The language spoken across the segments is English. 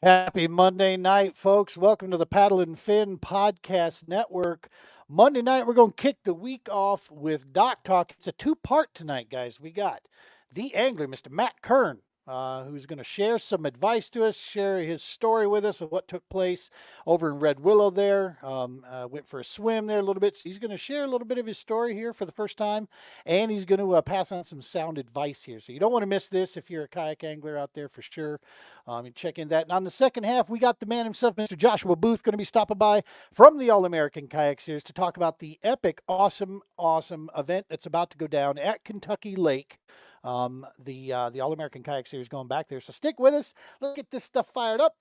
Happy Monday night, folks. Welcome to the Paddle and Fin Podcast Network. Monday night, we're going to kick the week off with Dock Talk. It's a two-part tonight, guys. We got the angler, Mr. Matt Kern, who's going to share some advice to us, share his story with us of what took place over in Red Willow there. Went for a swim there a little bit. So he's going to share a little bit of his story here for the first time, and he's going to pass on some sound advice here. So you don't want to miss this if you're a kayak angler out there for sure. And check in that. And on the second half, we got the man himself, Mr. Joshua Boothe, going to be stopping by from the All-American Kayak Series to talk about the epic, awesome event that's about to go down at Kentucky Lake. The All-American Kayak Series going back there. So stick with us. Let's get this stuff fired up.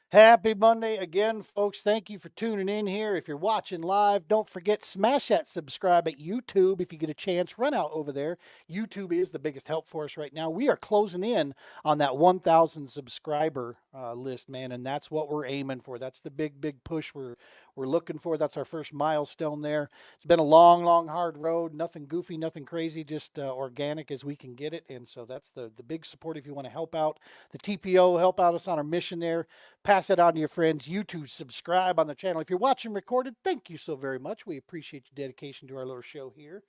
Happy Monday again, folks. Thank you for tuning in here. If you're watching live, don't forget, smash that subscribe at YouTube if you get a chance. Run out over there. YouTube is the biggest help for us right now. We are closing in on that 1,000 subscriber list, man, and that's what we're aiming for. That's the big push we're looking for. That's our first milestone there. It's been a long, hard road. Nothing goofy, nothing crazy, just organic as we can get it. And so that's the big support if you want to help out the TPO, help out us on our mission there. Pass it on to your friends. YouTube, subscribe on the channel. If you're watching recorded, thank you so very much. We appreciate your dedication to our little show here.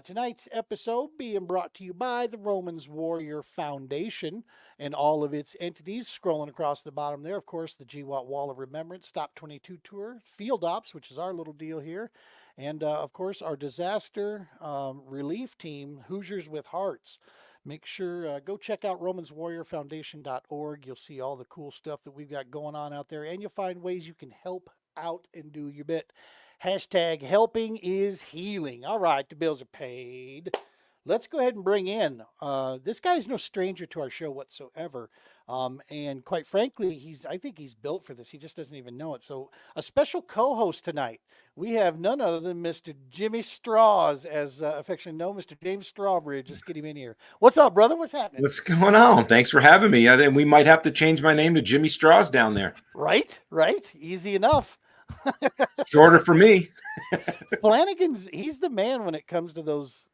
Tonight's episode being brought to you by the Romans Warrior Foundation and all of its entities. Scrolling across the bottom there, of course, the GWAT Wall of Remembrance, Stop 22 Tour, Field Ops, which is our little deal here, and of course, our disaster relief team, Hoosiers with Hearts. Make sure, go check out romanswarriorfoundation.org. You'll see all the cool stuff that we've got going on out there, and you'll find ways you can help out and do your bit. Hashtag helping is healing. All right, the bills are paid. Let's go ahead and bring in, this guy's no stranger to our show whatsoever. And quite frankly, I think he's built for this. He just doesn't even know it. So a special co-host tonight, we have none other than Mr. Jimmy Straws, as affectionately known, Mr. James Strawbridge. Just get him in here. What's up, brother? What's happening? What's going on? Thanks for having me. I think we might have to change my name to Jimmy Straws down there. Right. Easy enough. Shorter for me. Flanagan's, he's the man when it comes to those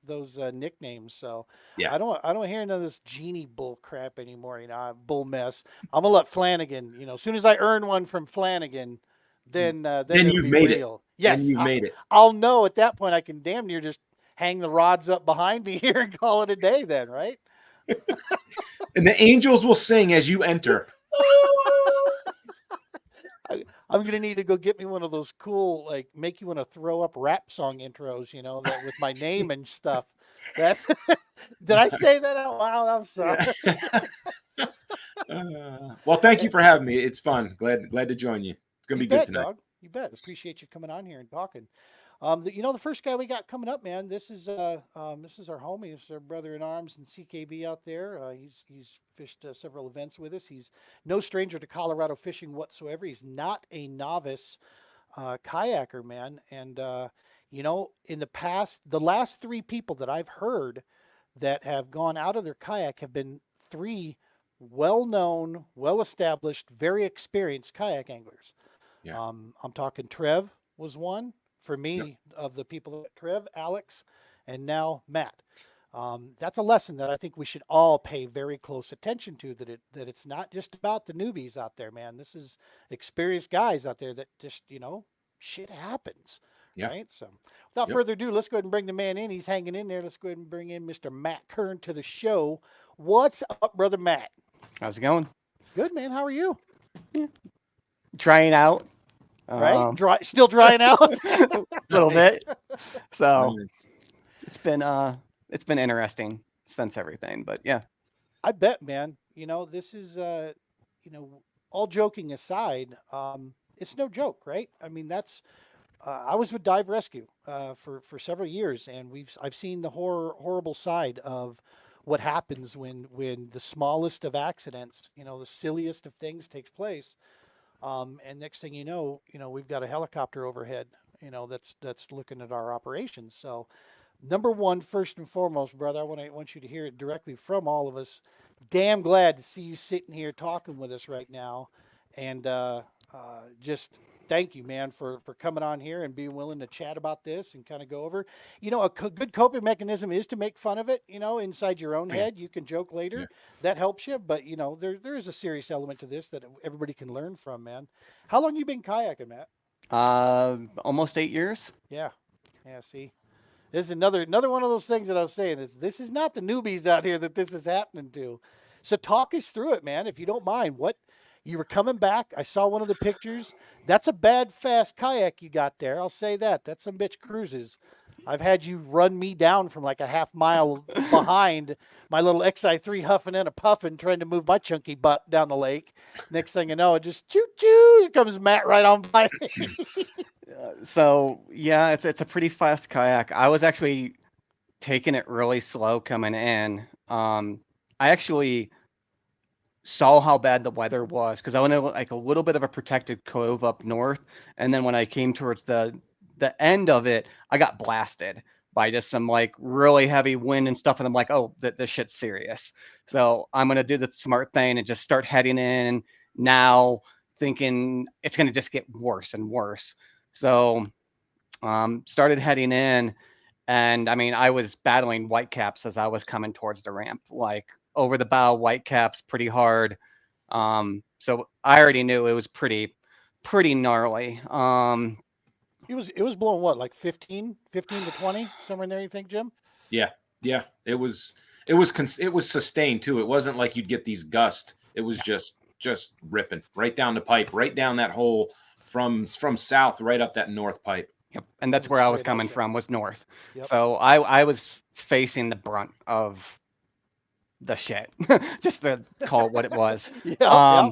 nicknames. So yeah, I don't hear none of this genie bull crap anymore. Bull mess. I'm gonna let Flanagan. As soon as I earn one from Flanagan, then you've made real. it. Yes, then you've made it. I'll know at that point. I can damn near just hang the rods up behind me here and call it a day. Then, right? And the angels will sing as you enter. I'm gonna need to go get me one of those cool, like, make you want to throw up rap song intros, that with my name and stuff. That's did I say that out loud? I'm sorry. Well, thank you for having me. It's fun. Glad to join you. It's gonna be good tonight. Dog. You bet. Appreciate you coming on here and talking. The first guy we got coming up, man. This is our homie. This is our brother in arms and CKB out there. He's fished several events with us. He's no stranger to Colorado fishing whatsoever. He's not a novice kayaker, man. And in the past, the last three people that I've heard that have gone out of their kayak have been three well-known, well-established, very experienced kayak anglers. Yeah. I'm talking Trev was one. For me, Yep. Of the people, Trev, Alex, and now Matt. That's a lesson that I think we should all pay very close attention to, that it's not just about the newbies out there, man. This is experienced guys out there that just, shit happens. Yeah. Right? So without further ado, let's go ahead and bring the man in. He's hanging in there. Let's go ahead and bring in Mr. Matt Kern to the show. What's up, brother Matt? How's it going? Good, man. How are you? Yeah. Trying out. Right? Still drying out? A little bit. So Nice. it's been interesting since everything, but yeah. I bet, man. This is, all joking aside, it's no joke, right? I mean, that's, I was with Dive Rescue for several years, and I've seen the horrible side of what happens when the smallest of accidents, the silliest of things takes place. And next thing you know, we've got a helicopter overhead, that's looking at our operations. So, number one, first and foremost, brother, I want you to hear it directly from all of us. Damn glad to see you sitting here talking with us right now, and just thank you, man, for coming on here and being willing to chat about this and kind of go over. A good coping mechanism is to make fun of it. Inside your own Yeah. head, you can joke Yeah. later. That helps you, but there is a serious element to this that everybody can learn from, man. How long you been kayaking, Matt? Almost 8 years. Yeah, yeah. See, this is another one of those things that I was saying is this is not the newbies out here that this is happening to. So talk us through it, man, if you don't mind. What you were coming back. I saw one of the pictures. That's a bad fast kayak you got there. I'll say that. That's some bitch cruises. I've had you run me down from like a half mile behind my little XI3 huffing and a puffing trying to move my chunky butt down the lake. Next thing you know, it just choo choo. Here comes Matt right on by me. So yeah, it's a pretty fast kayak. I was actually taking it really slow coming in. I actually saw how bad the weather was because I went to like a little bit of a protected cove up north, and then when I came towards the end of it, I got blasted by just some like really heavy wind and stuff, and I'm like, oh, this shit's serious. So I'm gonna do the smart thing and just start heading in now, thinking it's gonna just get worse and worse. So started heading in, and I mean, I was battling whitecaps as I was coming towards the ramp, like over the bow whitecaps pretty hard. So I already knew it was pretty gnarly. It was blowing what, like 15 to 20, somewhere in there, you think, Jim? Yeah. Yeah. It was sustained too. It wasn't like you'd get these gusts. It was just ripping right down the pipe, right down that hole from south right up that north pipe. Yep. And that's And where I was straight at coming you. from, was north. Yep. So I was facing the brunt of the shit, just to call it what it was. Yeah.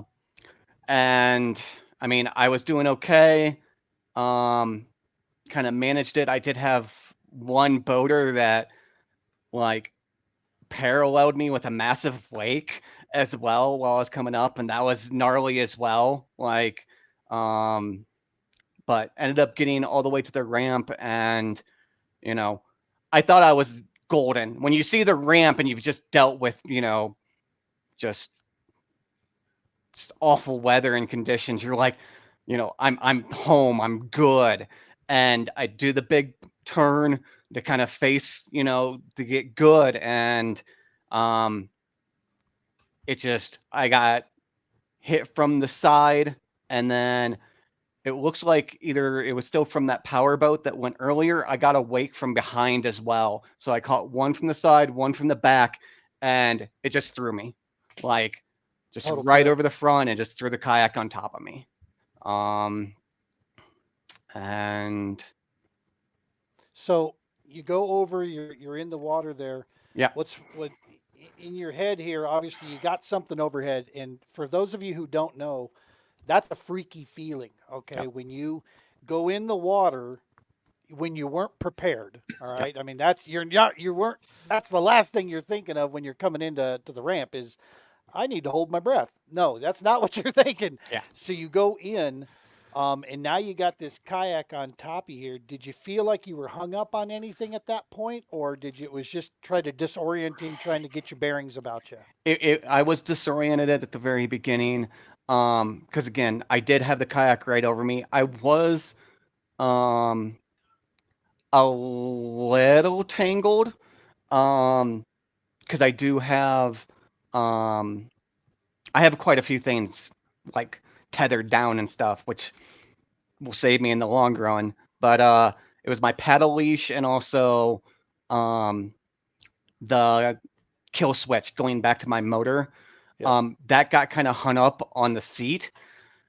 And I mean, I was doing okay. Kind of managed it. I did have one boater that like paralleled me with a massive wake as well while I was coming up, and that was gnarly as well. Like, but ended up getting all the way to the ramp, and you know, I thought I was golden. When you see the ramp and you've just dealt with, just awful weather and conditions, you're like, I'm home, I'm good. And I do the big turn to kind of face, to get good. And I got hit from the side, and then it looks like either it was still from that power boat that went earlier. I got a wake from behind as well. So I caught one from the side, one from the back, and it just threw me. Like, just Total right flip. over the front, and just threw the kayak on top of me. And So you go over, you're in the water there. yeah, What in your head here? Obviously, you got something overhead, and for those of you who don't know, that's a freaky feeling. Okay, yeah, when you go in the water when you weren't prepared. All yeah, right, I mean that's you're not you weren't. That's the last thing you're thinking of when you're coming into the ramp is I need to hold my breath. No, that's not what you're thinking. yeah. So you go in, and now you got this kayak on top of you here. Did you feel like you were hung up on anything at that point, or it was just try to disorienting, trying to get your bearings about you? I was disoriented at the very beginning. Because again, I did have the kayak right over me. I was um a little tangled. Because I do have I have quite a few things like tethered down and stuff, which will save me in the long run. But it was my paddle leash and also the kill switch going back to my motor. Yep. That got kind of hung up on the seat.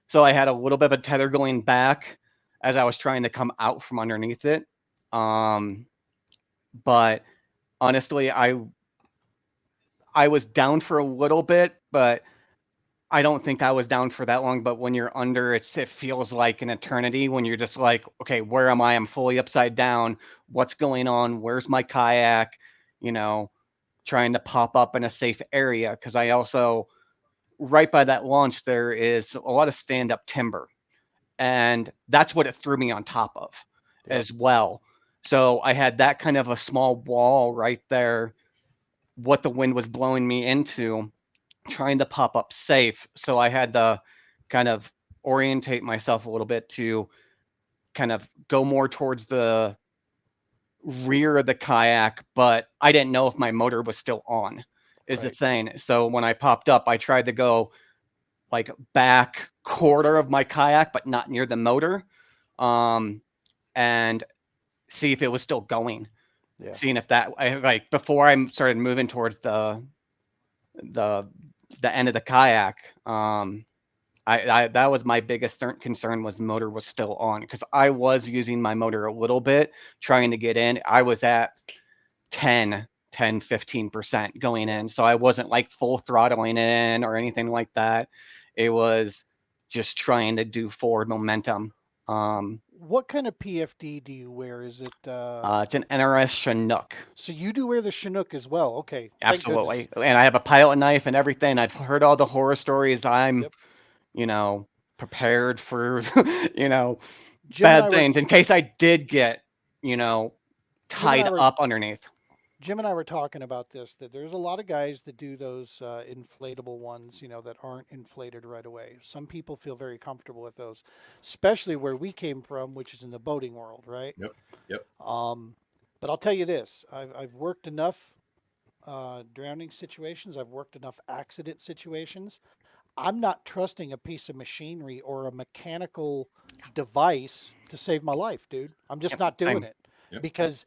So I had a little bit of a tether going back as I was trying to come out from underneath it. But honestly, I was down for a little bit, but I don't think I was down for that long. But when you're under, it feels like an eternity when you're just like, okay, where am I? I'm fully upside down. What's going on? Where's my kayak? Trying to pop up in a safe area. Because I also, right by that launch, there is a lot of stand-up timber. And that's what it threw me on top of. as well. So I had that kind of a small wall right there, what the wind was blowing me into, trying to pop up safe. So I had to kind of orientate myself a little bit to kind of go more towards the rear of the kayak, but I didn't know if my motor was still on, is the Right. thing. So when I popped up, I tried to go like back quarter of my kayak, but not near the motor, and see if it was still going. Yeah. Seeing if that, like before I started moving towards the end of the kayak, I that was my biggest concern, was motor was still on, because I was using my motor a little bit trying to get in. I was at 15% going in, so I wasn't like full throttling in or anything like that. It was just trying to do forward momentum. What kind of PFD do you wear? Is it It's an NRS Chinook. so you do wear the Chinook as well? Okay, thank goodness. Absolutely. And I have a pilot knife and everything. I've heard all the horror stories. I'm, Yep. you know, prepared for, you know, Jim and I bad were things in case I did get, you know, Jim and I tied were up underneath. Jim and I were talking about this, that there's a lot of guys that do those inflatable ones, that aren't inflated right away. Some people feel very comfortable with those, especially where we came from, which is in the boating world, right? Yep. Yep. But I'll tell you this: I've worked enough drowning situations. I've worked enough accident situations. I'm not trusting a piece of machinery or a mechanical device to save my life, dude. I'm just Yep, not doing same. it Yep. because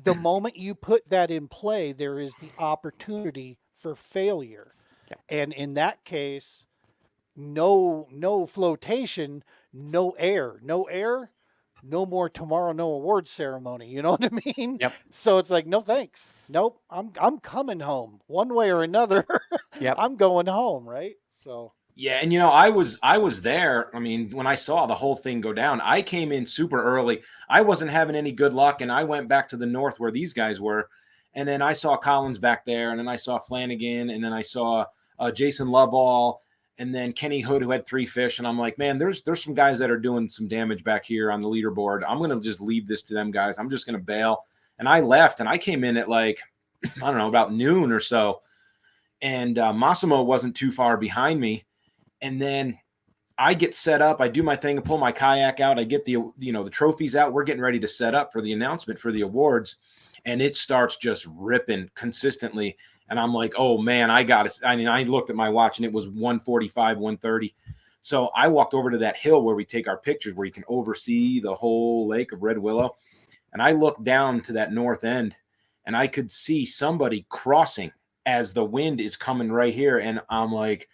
the moment you put that in play, there is the opportunity for failure. Yep. And in that case, no flotation, no air, no more tomorrow, no award ceremony. You know what I mean? Yep. So it's like, no thanks. Nope. I'm coming home one way or another. Yep. I'm going home, right? So Yeah, and I was there. I mean, when I saw the whole thing go down, I came in super early. I wasn't having any good luck, and I went back to the north where these guys were, and then I saw Collins back there, and then I saw Flanagan, and then I saw Jason Lovall, and then Kenny Hood, who had 3 fish, and I'm like, man, there's some guys that are doing some damage back here on the leaderboard. I'm gonna just leave this to them guys. I'm just gonna bail, and I left, and I came in at like I don't know, about noon or so, and Massimo wasn't too far behind me. And then I get set up. I do my thing. I pull my kayak out. I get the trophies out. We're getting ready to set up for the announcement for the awards, and it starts just ripping consistently. And I'm like, oh man, I got it. I mean, I looked at my watch and it was 1:45, 1:30. So I walked over to that hill where we take our pictures, where you can oversee the whole lake of Red Willow. And I looked down to that north end, and I could see somebody crossing as the wind is coming right here. And I'm like,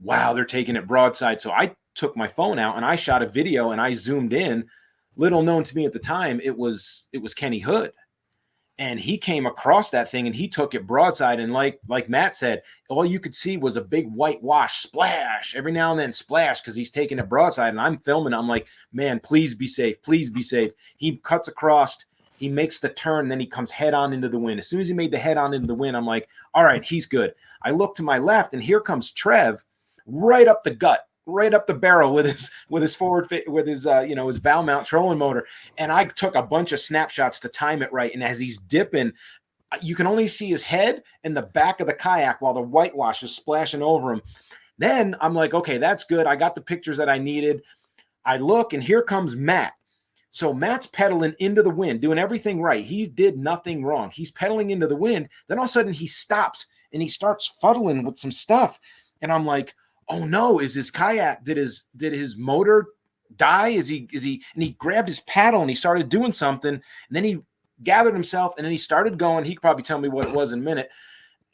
wow, they're taking it broadside. So I took my phone out and I shot a video and I zoomed in. Little known to me at the time, it was Kenny Hood. And he came across that thing and he took it broadside. And like Matt said, all you could see was a big white wash splash, every now and then splash, because he's taking it broadside. And I'm filming. I'm like, man, please be safe. Please be safe. He cuts across. He makes the turn, then he comes head on into the wind. As soon as he made the head on into the wind, I'm like, all right, he's good. I look to my left, and here comes Trev, right up the gut, right up the barrel with his forward with his his bow mount trolling motor. And I took a bunch of snapshots to time it right. And as he's dipping, you can only see his head and the back of the kayak while the whitewash is splashing over him. Then I'm like, okay, that's good. I got the pictures that I needed. I look, and here comes Matt. So Matt's pedaling into the wind, doing everything right. He did nothing wrong. He's pedaling into the wind. Then all of a sudden he stops and he starts fuddling with some stuff. And I'm like, oh no, is his kayak, did his motor die? Is he, and he grabbed his paddle and he started doing something. And then he gathered himself and then he started going. He could probably tell me what it was in a minute.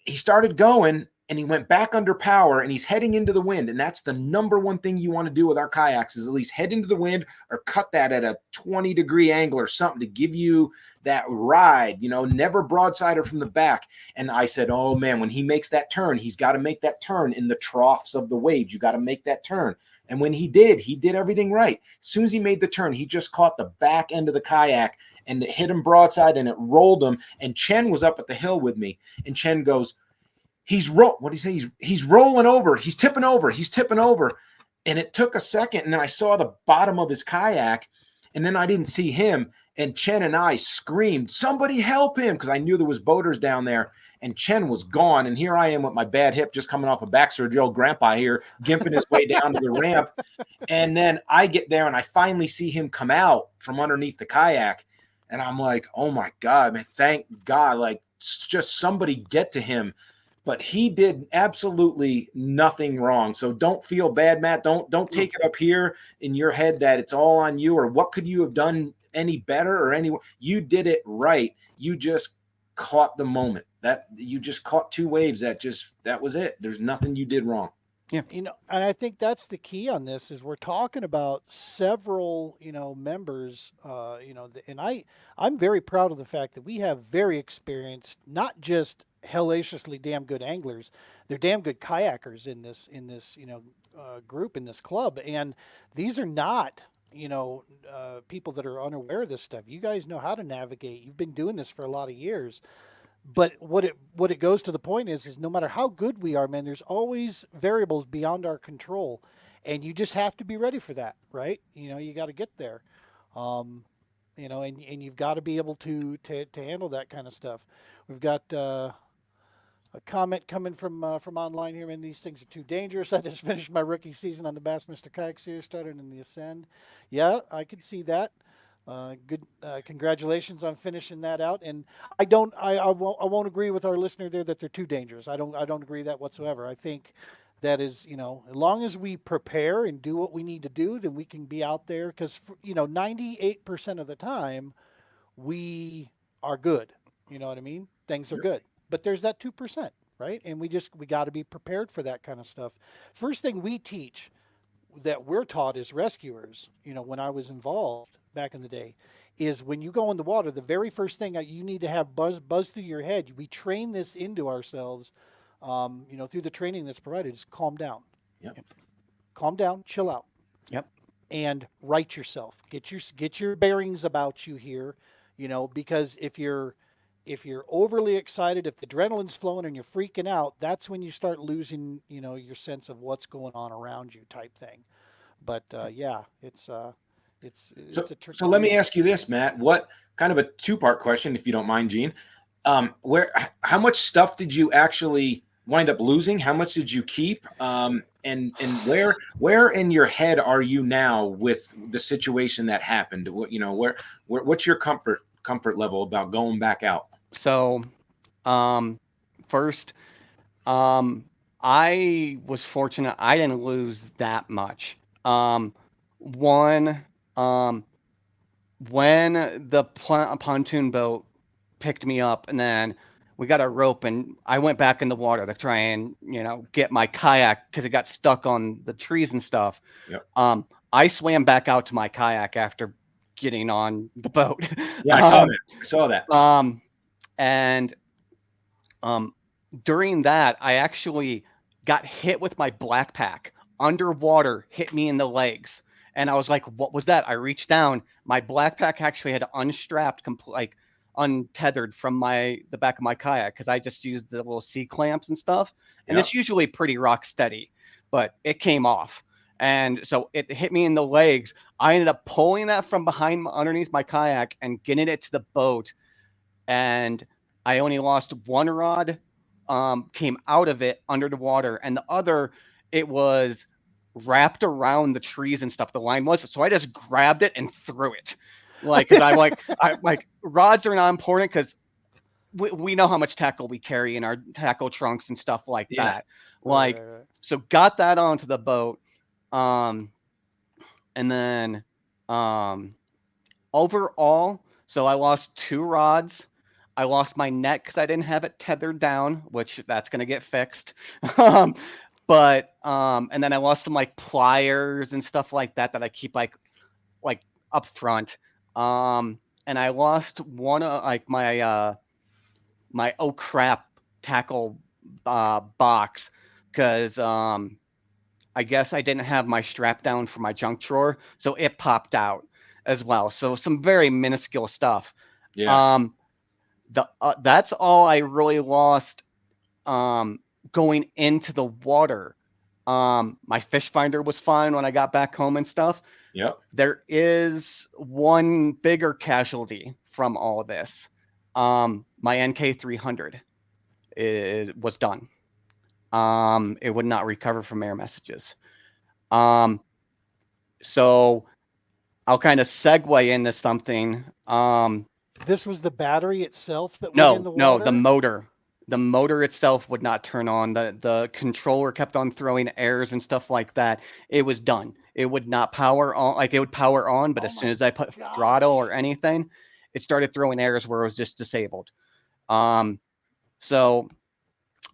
He started going and he went back under power and he's heading into the wind. And that's the number one thing you want to do with our kayaks, is at least head into the wind or cut that at a 20-degree angle or something to give you that ride, never broadside or from the back. And I said, oh man, when he makes that turn, he's got to make that turn in the troughs of the waves. You got to make that turn. And when he did everything right. As soon as he made the turn, he just caught the back end of the kayak and it hit him broadside and it rolled him. And Chen was up at the hill with me. And Chen goes, what do you say? He's rolling over. He's tipping over. And it took a second. And then I saw the bottom of his kayak And then I didn't see him. And Chen and I screamed, somebody help him, because I knew there was boaters down there. And Chen was gone. And here I am with my bad hip just coming off a back surgery, old grandpa here, gimping his way down to the ramp. And then I get there and I finally see him come out from underneath the kayak. And I'm like, oh my God, man, thank God. Like, just somebody get to him. But he did absolutely nothing wrong. So don't feel bad, Matt. Don't take it up here in your head that it's all on you, or what could you have done any better, or any. You did it right. You just caught the moment. That you just caught two waves. That was it. There's nothing you did wrong. Yeah. And I think that's the key on this is we're talking about several, members, and I'm very proud of the fact that we have very experienced, not just hellaciously damn good anglers, they're damn good kayakers in this, group, in this club. And these are not, people that are unaware of this stuff. You guys know how to navigate. You've been doing this for a lot of years. But what it goes to the point is no matter how good we are, man, there's always variables beyond our control, and you just have to be ready for that, right? You got to get there, and you've got to be able to handle that kind of stuff. We've got a comment coming from online here. Man, these things are too dangerous. I just finished my rookie season on the Bassmaster Kayak Series, started in the Ascend. Yeah, I could see that. Good. Congratulations on finishing that out. And I won't agree with our listener there that they're too dangerous. I don't agree that whatsoever. I think that is, as long as we prepare and do what we need to do, then we can be out there because, 98% of the time we are good. You know what I mean? Things are good, but there's that 2%, right? And we got to be prepared for that kind of stuff. First thing we teach that we're taught as rescuers, when I was involved back in the day, is when you go in the water, the very first thing that you need to have buzz through your head. We train this into ourselves, through the training that's provided. Is calm down. Yep. Calm down, chill out. Yep. And right yourself. Get your bearings about you here, because if you're overly excited, if the adrenaline's flowing and you're freaking out, that's when you start losing, your sense of what's going on around you, type thing. But it's so let me ask you this, Matt. What kind of a two-part question, if you don't mind, Gene? How much stuff did you actually wind up losing? How much did you keep? And where in your head are you now with the situation that happened? What's your comfort level about going back out? So, first, I was fortunate. I didn't lose that much. When the pontoon boat picked me up, and then we got a rope, and I went back in the water to try and get my kayak because it got stuck on the trees and stuff. Yep. I swam back out to my kayak after getting on the boat. Yeah, I saw that. And during that, I actually got hit with my black pack underwater, hit me in the legs. And I was like, what was that? I reached down. My black pack actually had unstrapped, untethered from the back of my kayak because I just used the little C clamps and stuff. And it's usually pretty rock steady, but it came off. And so it hit me in the legs. I ended up pulling that from underneath my kayak and getting it to the boat. And I only lost one rod, came out of it under the water, and the other, it was wrapped around the trees and stuff. The line was, so I just grabbed it and threw it, because I rods are not important because we know how much tackle we carry in our tackle trunks and stuff like that. Right. So got that onto the boat, and then overall, so I lost 2 rods. I lost my net because I didn't have it tethered down, which that's going to get fixed. But and then I lost some pliers and stuff like that I keep like up front. And I lost one my my oh crap tackle box because I guess I didn't have my strap down for my junk drawer, so it popped out as well. So some very minuscule stuff. Yeah. That's all I really lost going into the water. My fish finder was fine when I got back home and stuff, Yep. There is one bigger casualty from all of this. My NK300 was done. It would not recover from error messages. So I'll kind of segue into something. This was the battery itself that went in the No, water? the motor. The motor itself would not turn on. The controller kept on throwing errors and stuff like that. It was done. It would not power on. Like, it would power on, but Oh as soon my as I put gosh. throttle or anything, it started throwing errors where it was just disabled. So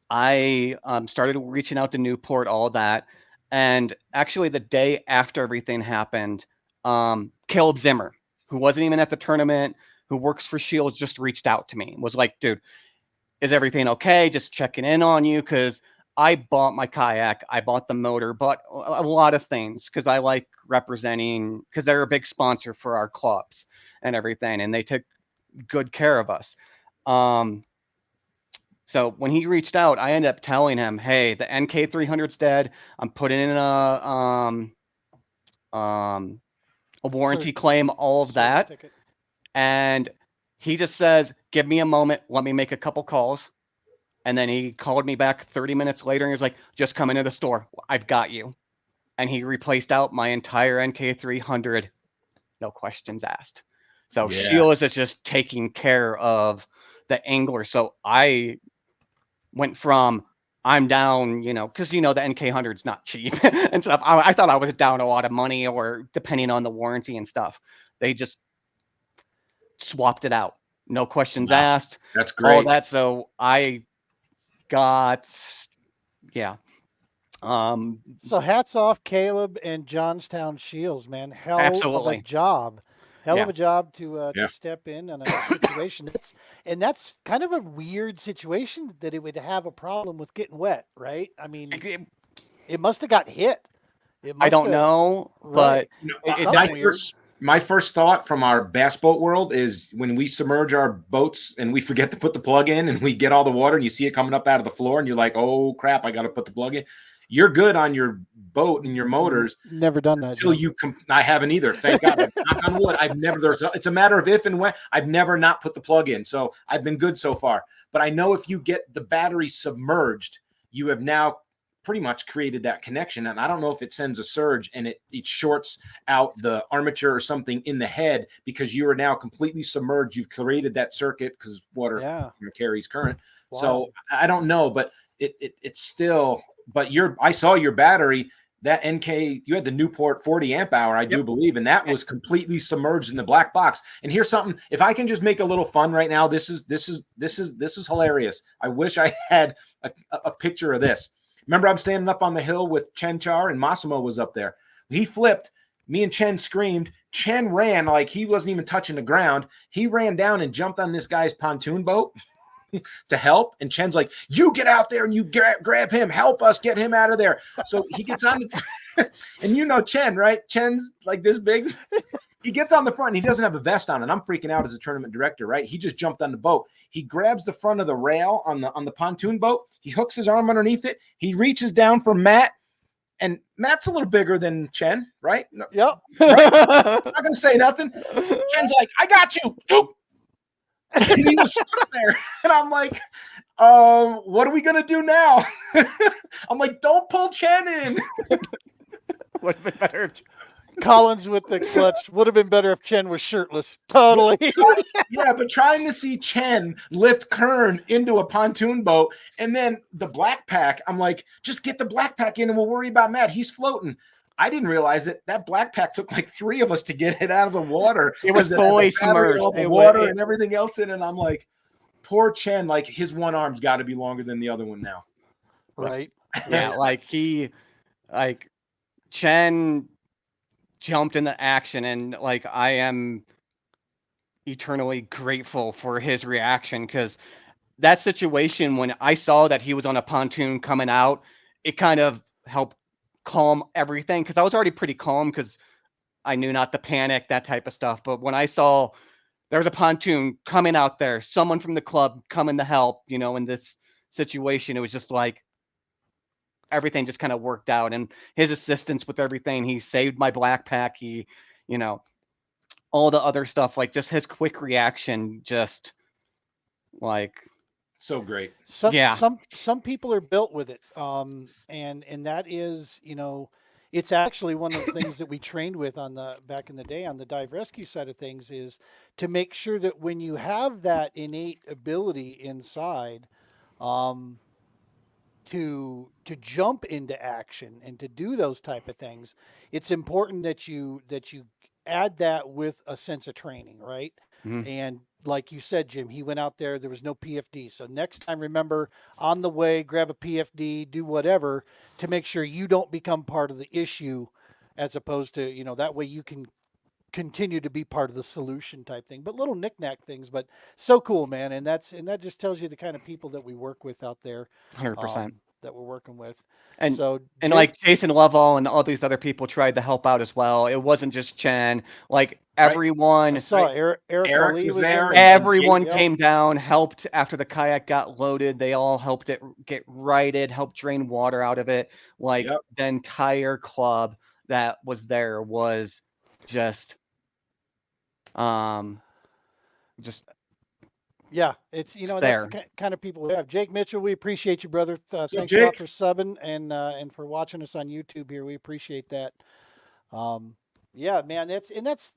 I started reaching out to Newport, all that. And actually, the day after everything happened, Caleb Zimmer, who wasn't even at the tournament, who works for Shields, just reached out to me and was like, dude, is everything okay? Just checking in on you, because I bought my kayak, I bought the motor, bought a lot of things because I like representing, because they're a big sponsor for our clubs and everything, and they took good care of us. So when he reached out, I ended up telling him, hey, the NK300's dead. I'm putting in a warranty claim, all of Service that. ticket. And he just says, give me a moment. Let me make a couple calls. And then he called me back 30 minutes later and he was like, just come into the store. I've got you. And he replaced out my entire NK300. No questions asked. So Yeah. Sheila's is just taking care of the angler. So I went from, I'm down, because the NK100 is not cheap and stuff. I thought I was down a lot of money, or depending on the warranty and stuff. They just swapped it out. No questions Wow. asked. That's great. All that. So I got, yeah. So hats off Caleb and Johnstown Shields, man. Hell of a Absolutely. job. Hell Yeah. of a job to Yeah. step in on a situation. That's kind of a weird situation that it would have a problem with getting wet, right? I mean, it must have got hit. I don't know, right. but My first thought from our bass boat world is when we submerge our boats and we forget to put the plug in and we get all the water and you see it coming up out of the floor and you're like, oh crap, I got to put the plug in. You're good on your boat and your motors. Never done that. Until I haven't either. Thank God. Knock on wood. It's a matter of if and when. I've never not put the plug in. So I've been good so far. But I know if you get the battery submerged, you have now pretty much created that connection. And I don't know if it sends a surge and it shorts out the armature or something in the head because you are now completely submerged. You've created that circuit because water carries current. Wow. So I don't know, but it's still, but I saw your battery, that NK, you had the Newport 40 amp hour, I do believe, and that was completely submerged in the black box. And here's something, if I can just make a little fun right now, this is hilarious. I wish I had a picture of this. Remember, I'm standing up on the hill with Chen Char and Massimo was up there. He flipped. Me and Chen screamed. Chen ran like he wasn't even touching the ground. He ran down and jumped on this guy's pontoon boat to help. And Chen's like, you get out there and you grab him. Help us get him out of there. So he gets on and Chen, right? Chen's like this big. He gets on the front and he doesn't have a vest on, and I'm freaking out as a tournament director, right? He just jumped on the boat. He grabs the front of the rail on the pontoon boat. He hooks his arm underneath it. He reaches down for Matt, and Matt's a little bigger than Chen, right? Yep. Right? I'm not gonna say nothing. Chen's like, I got you. And he was stuck there, and I'm like, what are we gonna do now? I'm like, don't pull Chen in. Would have been better if Collins with the clutch. Would have been better if Chen was shirtless. Totally. Yeah, but trying to see Chen lift Kern into a pontoon boat and then the black pack, I'm like, just get the black pack in and we'll worry about Matt. He's floating. I didn't realize it. That black pack took like 3 of us to get it out of the water. It was fully submerged. The water and everything else in it. And I'm like, poor Chen, like his one arm's got to be longer than the other one now. Right. Yeah, Chen jumped into action, and like I am eternally grateful for his reaction, because that situation, when I saw that he was on a pontoon coming out, it kind of helped calm everything, because I was already pretty calm because I knew not to panic, that type of stuff. But when I saw there was a pontoon coming out there, someone from the club coming to help, in this situation, it was just like, everything just kind of worked out, and his assistance with everything, he saved my blackpack. He, you know, all the other stuff, like just his quick reaction, just like, So great. Yeah. Some people are built with it, and that is, it's actually one of the things that we trained with on the back in the day on the dive rescue side of things, is to make sure that when you have that innate ability inside, um, to jump into action and to do those type of things, it's important that you add that with a sense of training, right? Mhm. And like you said, Jim, he went out there was no PFD, so next time, remember, on the way, grab a PFD, do whatever to make sure you don't become part of the issue, as opposed to, that way you can continue to be part of the solution type thing. But little knickknack things, but so cool, man. And that just tells you the kind of people that we work with out there, 100%. that we're working with. And So and Jim, like Jason Lovell and all these other people tried to help out as well. It wasn't just Chen. Like Right. I everyone, saw Right. Eric Eric Ali was was there, in and there. everyone Yep. came down, helped after the kayak got loaded. They all helped it get righted, helped drain water out of it. Like Yep. the entire club that was there was just um just Yeah, it's that's the there. kind of people we have. Jake Mitchell, we appreciate you, brother. So Thanks a lot Jake, for subbing and for watching us on YouTube here. We appreciate that. Um, yeah, man, that's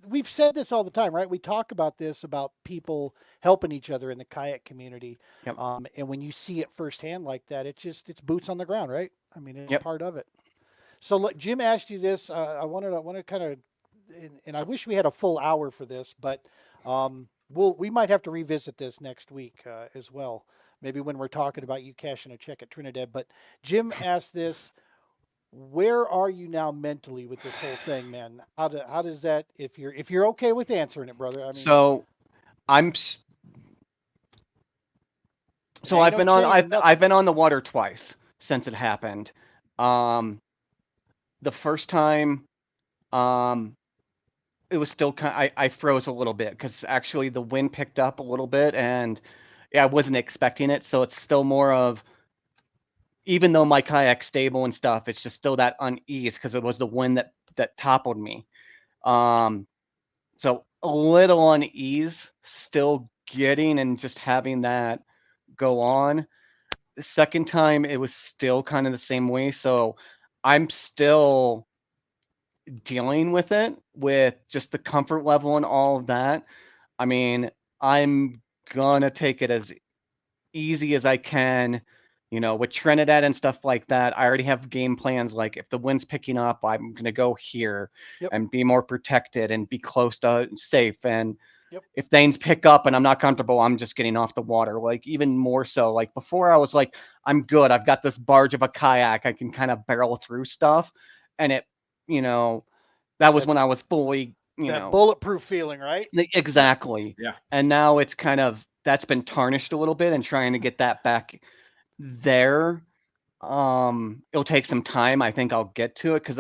we've said this all the time, right? We talk about this about people helping each other in the kayak community. Yep. And when you see it firsthand like that, it's boots on the ground, right? I mean, it's Yep. part of it. So look, Jim asked you this. I wanted to kind of, and I wish we had a full hour for this, but we might have to revisit this next week as well. Maybe when we're talking about you cashing a check at Trinidad. But Jim asked this: where are you now mentally with this whole thing, man? How does that? If you're okay with answering it, brother. I mean, So I'm so ain't no shame or I've nothing. been on the water twice since it happened. Um the first time, um it was still I froze a little bit because actually the wind picked up a little bit, and yeah, I wasn't expecting it. So it's still more of, even though my kayak's stable and stuff, it's just still that unease because it was the wind that toppled me. Um, so a little unease still getting and just having that go on. The second time it was still kind of the same way. So I'm still dealing with it with just the comfort level and all of that. I mean, I'm gonna take it as easy as I can, with Trinidad and stuff like that. I already have game plans. Like if the wind's picking up, I'm gonna go here Yep. and be more protected and be close to safe. And Yep. if things pick up and I'm not comfortable, I'm just getting off the water. Like even more so. Like before, I was like, I'm good. I've got this barge of a kayak. I can kind of barrel through stuff, and it, you know, that was That when I was fully, that bulletproof feeling, right? exactly. Yeah. And now it's kind of, that's been tarnished a little bit, and trying to get that back there. It'll take some time. I think I'll get to it because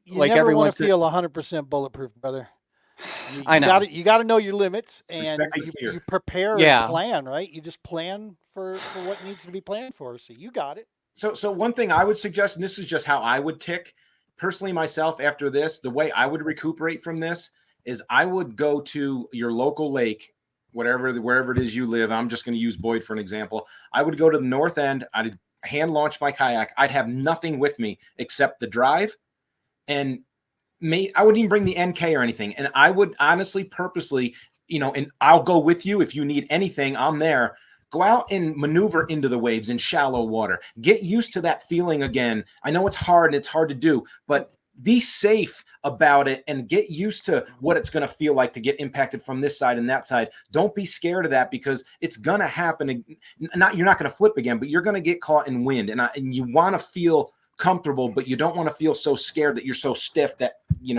You like never want everyone's to feel 100% bulletproof, brother. You, I you got know. to you got to know your limits, and Respect the fear. you prepare and Yeah. plan, right? You just plan for what needs to be planned for. So you got it. So one thing I would suggest, and this is just how I would tick personally myself after this, the way I would recuperate from this is I would go to your local lake, wherever it is you live. I'm just going to use Boyd for an example. I would go to the north end. I'd hand launch my kayak. I'd have nothing with me except the drive, and I wouldn't even bring the NK or anything. And I would honestly, purposely, and I'll go with you if you need anything. I'm there. Go out and maneuver into the waves in shallow water. Get used to that feeling again. I know it's hard and it's hard to do, but be safe about it and get used to what it's going to feel like to get impacted from this side and that side. Don't be scared of that, because it's going to happen. You're not going to flip again, but you're going to get caught in wind. And you want to feel comfortable, but you don't want to feel so scared that you're so stiff that, you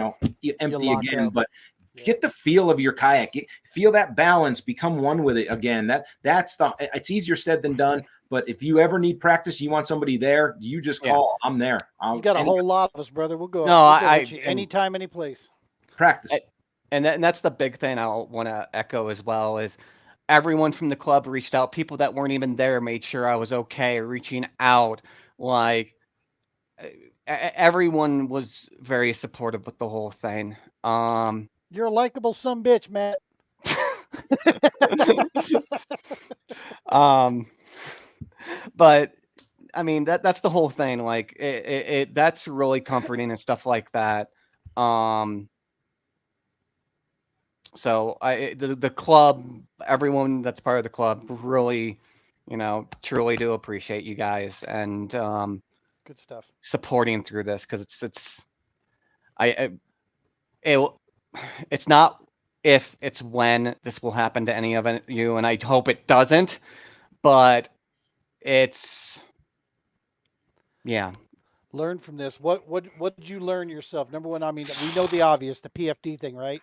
empty again. up. But get the feel of your kayak, feel that balance, become one with it again. It's easier said than done. But if you ever need practice, you want somebody there, you just call. I'm there. You got a whole lot of us, brother. We'll go. No, we'll go I with you anytime, any place. Practice. And that's the big thing I'll want to echo as well, is everyone from the club reached out. People that weren't even there made sure I was okay, reaching out. Like, everyone was very supportive with the whole thing. You're a likable son bitch, Matt. But I mean that's the whole thing. Like it that's really comforting and stuff like that. So the club, everyone that's part of the club, really, truly do appreciate you guys and Good stuff. supporting through this because I it, it's not if, it's when this will happen to any of you, and I hope it doesn't. But it's yeah. Learn from this. What did you learn yourself? Number one, I mean, we know the obvious, the PFD thing, right?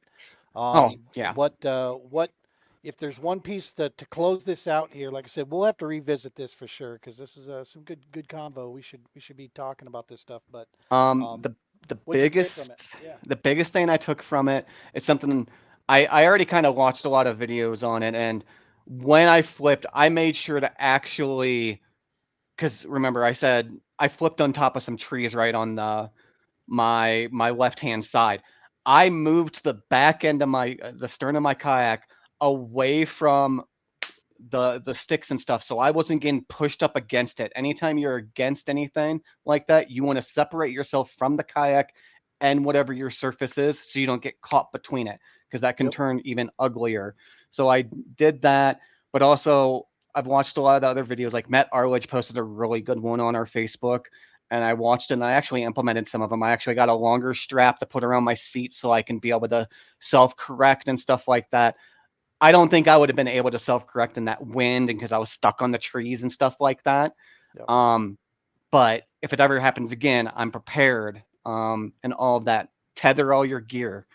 Oh yeah. What if there's one piece to close this out here? Like I said, we'll have to revisit this for sure because this is some good convo. We should be talking about this stuff. But The what'd you take from it? biggest Yeah. the biggest thing I took from it is something I already kind of watched a lot of videos on it, and when I flipped, I made sure to actually, because remember I said I flipped on top of some trees right on my left hand side. I moved the back end of the stern of my kayak away from the sticks and stuff, so I wasn't getting pushed up against it. Anytime you're against anything like that, you want to separate yourself from the kayak and whatever your surface is, so you don't get caught between it, because that can Yep. turn even uglier. So I did that, but also I've watched a lot of the other videos. Like Matt Arledge posted a really good one on our Facebook, and I watched it, and I actually implemented some of them. I actually got a longer strap to put around my seat so I can be able to self-correct and stuff like that. I don't think I would have been able to self-correct in that wind, and because I was stuck on the trees and stuff like that. Yep. But if it ever happens again, I'm prepared, and all of that. Tether all your gear,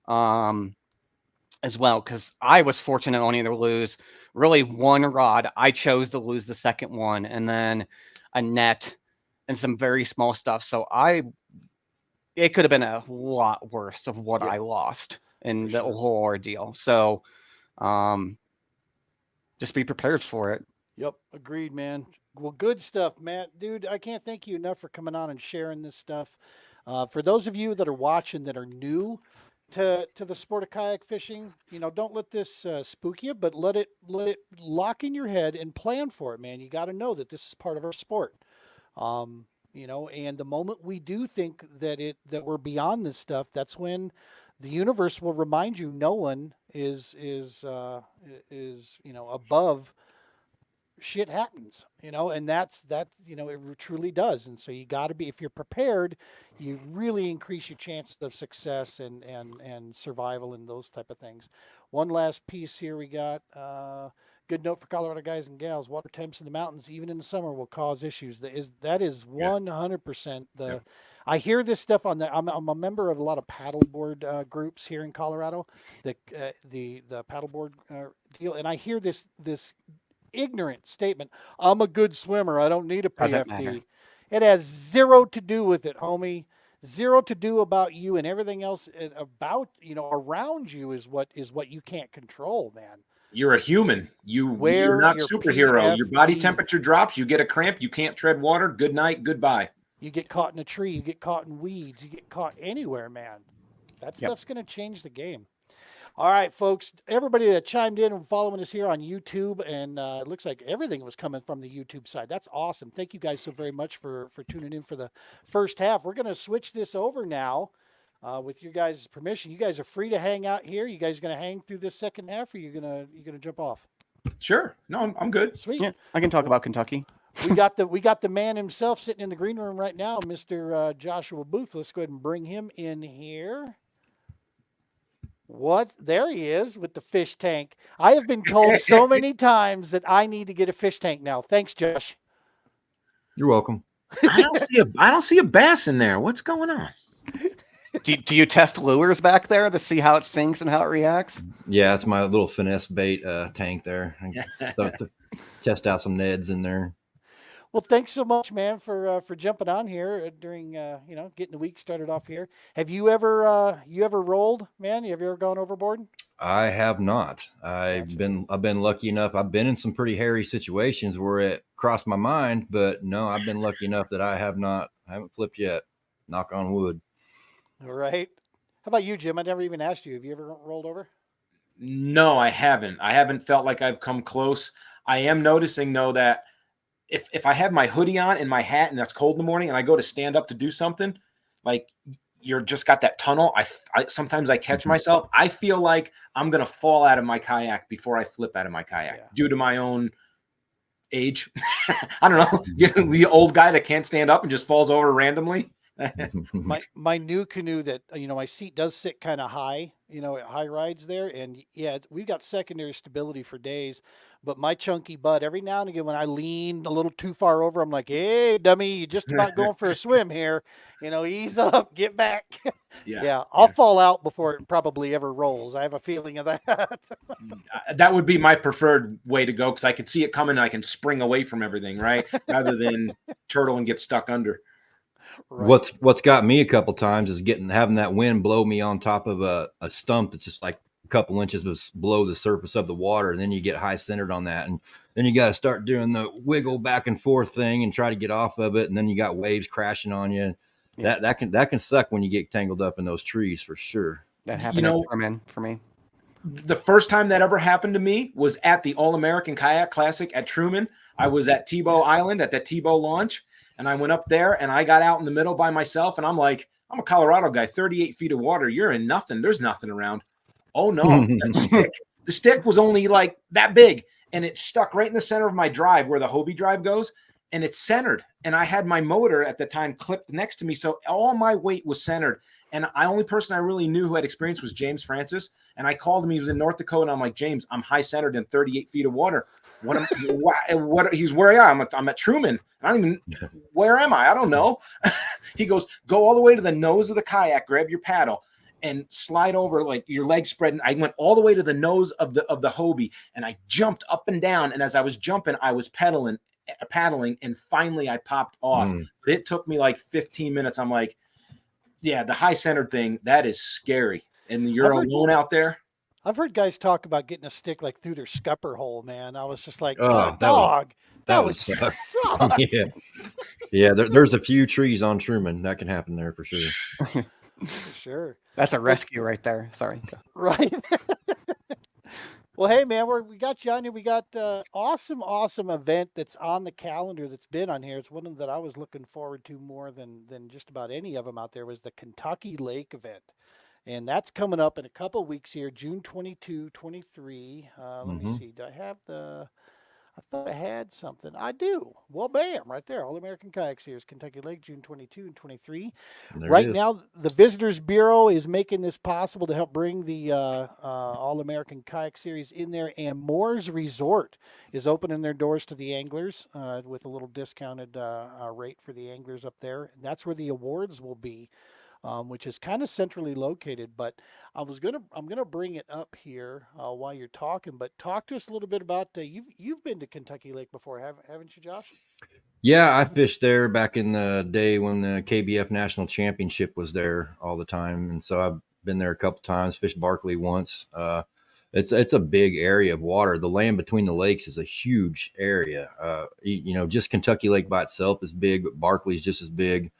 as well, because I was fortunate only to lose really one rod. I chose to lose the second one, and then a net and some very small stuff. So it could have been a lot worse of what Yeah, I lost in for the sure. whole ordeal. So just be prepared for it. Yep, agreed, man. Well, good stuff, Matt. Dude, I can't thank you enough for coming on and sharing this stuff. For those of you that are watching that are new to the sport of kayak fishing, don't let this spook you, but let it lock in your head and plan for it, man. You got to know that this is part of our sport. And the moment we do think that we're beyond this stuff, that's when the universe will remind you no one is above shit happens, and it truly does. And so you got to be, if you're prepared, you really increase your chances of success and survival and those type of things. One last piece here we got. Good note for Colorado guys and gals: water temps in the mountains, even in the summer, will cause issues. That is Yeah. 100% Yeah. I hear this stuff I'm a member of a lot of paddleboard groups here in Colorado, the paddleboard deal, and I hear this ignorant statement: I'm a good swimmer, I don't need a Doesn't matter. PFD. It has zero to do with it, homie. Zero to do about you, and everything else about around you is what you can't control, man. You're a human. You're Wear not your superhero. Your body PFD. temperature drops. You get a cramp. You can't tread water. Good night. Goodbye. You get caught in a tree, you get caught in weeds, you get caught anywhere, man. That Yep. stuff's going to change the game. All right, folks, everybody that chimed in and following us here on YouTube, and it looks like everything was coming from the YouTube side. That's awesome. Thank you guys so very much for tuning in for the first half. We're going to switch this over now with your guys' permission. You guys are free to hang out here. You guys going to hang through this second half, or you gonna jump off? Sure. No, I'm good. Sweet. Yeah, I can talk about Kentucky. We got the man himself sitting in the green room right now, Mr. Joshua Boothe. Let's go ahead and bring him in here. What? There he is with the fish tank. I have been told so many times that I need to get a fish tank now. Thanks, Josh. You're welcome. I don't see a bass in there. What's going on? Do you test lures back there to see how it sinks and how it reacts? Yeah, it's my little finesse bait tank there. I thought to test out some Neds in there. Well, thanks so much, man, for jumping on here during getting the week started off here. Have you ever rolled, man? Have you ever gone overboard? I have not. Gotcha. I've been lucky enough. I've been in some pretty hairy situations where it crossed my mind, but no, I've been lucky enough that I haven't flipped yet. Knock on wood. All right. How about you, Jim? I never even asked you. Have you ever rolled over? No, I haven't. I haven't felt like I've come close. I am noticing though that if I have my hoodie on and my hat and that's cold in the morning and I go to stand up to do something, like you're just got that tunnel. I sometimes I catch Mhm. myself. I feel like I'm gonna fall out of my kayak before I flip out of my kayak Yeah. due to my own age. I don't know. The old guy that can't stand up and just falls over randomly. My new canoe that my seat does sit kind of high, at high rides there, and yeah, we've got secondary stability for days. But my chunky butt, every now and again, when I lean a little too far over, I'm like, "Hey, dummy, you just about going for a swim here? Ease up, get back." Yeah. Yeah, I'll Yeah. fall out before it probably ever rolls. I have a feeling of that. That would be my preferred way to go because I could see it coming and I can spring away from everything, right? Rather than turtle and get stuck under. Right. What's got me a couple times is having that wind blow me on top of a stump that's just like a couple inches below the surface of the water, and then you get high centered on that, and then you got to start doing the wiggle back and forth thing and try to get off of it, and then you got waves crashing on you. Yeah, That can suck when you get tangled up in those trees for sure. that You happened at know, Truman for me. the first time that ever happened to me was at the All American Kayak Classic at Truman. I was at Tebow Island at the Tebow launch, and I went up there and I got out in the middle by myself. And I'm like, I'm a Colorado guy, 38 feet of water. You're in nothing. There's nothing around. Oh no, that stick. The stick was only like that big, and it stuck right in the center of my drive where the Hobie drive goes, and it's centered. And I had my motor at the time clipped next to me, so all my weight was centered. And the only person I really knew who had experience was James Francis. And I called him. He was in North Dakota. And I'm like, James, I'm high centered in 38 feet of water. What? He's where I am. I'm at Truman. I don't even, where am I? I don't know. He goes, go all the way to the nose of the kayak, grab your paddle and slide over like your legs spreading. I went all the way to the nose of the Hobie and I jumped up and down. And as I was jumping, I was paddling, and finally I popped off. Mm. But it took me like 15 minutes. I'm like, yeah, the high centered thing, that is scary. And you're alone out there. I've heard guys talk about getting a stick like through their scupper hole, man. I was just like, Oh, dog, that that would would suck. suck. Yeah, yeah. There's a few trees on Truman that can happen there for sure. For sure. That's a rescue right there. Sorry. Right. Well, hey, man, we got you on here. We got awesome event that's on the calendar that's been on here. It's one that I was looking forward to more than just about any of them out there was the Kentucky Lake event. And that's coming up in a couple weeks here, June 22, 23. Let me Hmm. see. I thought I had something. I do. Well, bam, right there. All American Kayak Series, Kentucky Lake, June 22 and 23. There it Right is. now, the Visitors Bureau is making this possible to help bring the All American Kayak Series in there. And Moore's Resort is opening their doors to the anglers with a little discounted rate for the anglers up there. And that's where the awards will be, which is kind of centrally located. But I'm gonna bring it up here while you're talking. But talk to us a little bit about you've been to Kentucky Lake before, haven't you, Josh? Yeah, I fished there back in the day when the KBF National Championship was there all the time, and so I've been there a couple times. Fished Barkley once. It's a big area of water. The land between the lakes is a huge area. Just Kentucky Lake by itself is big, but Barkley's just as big,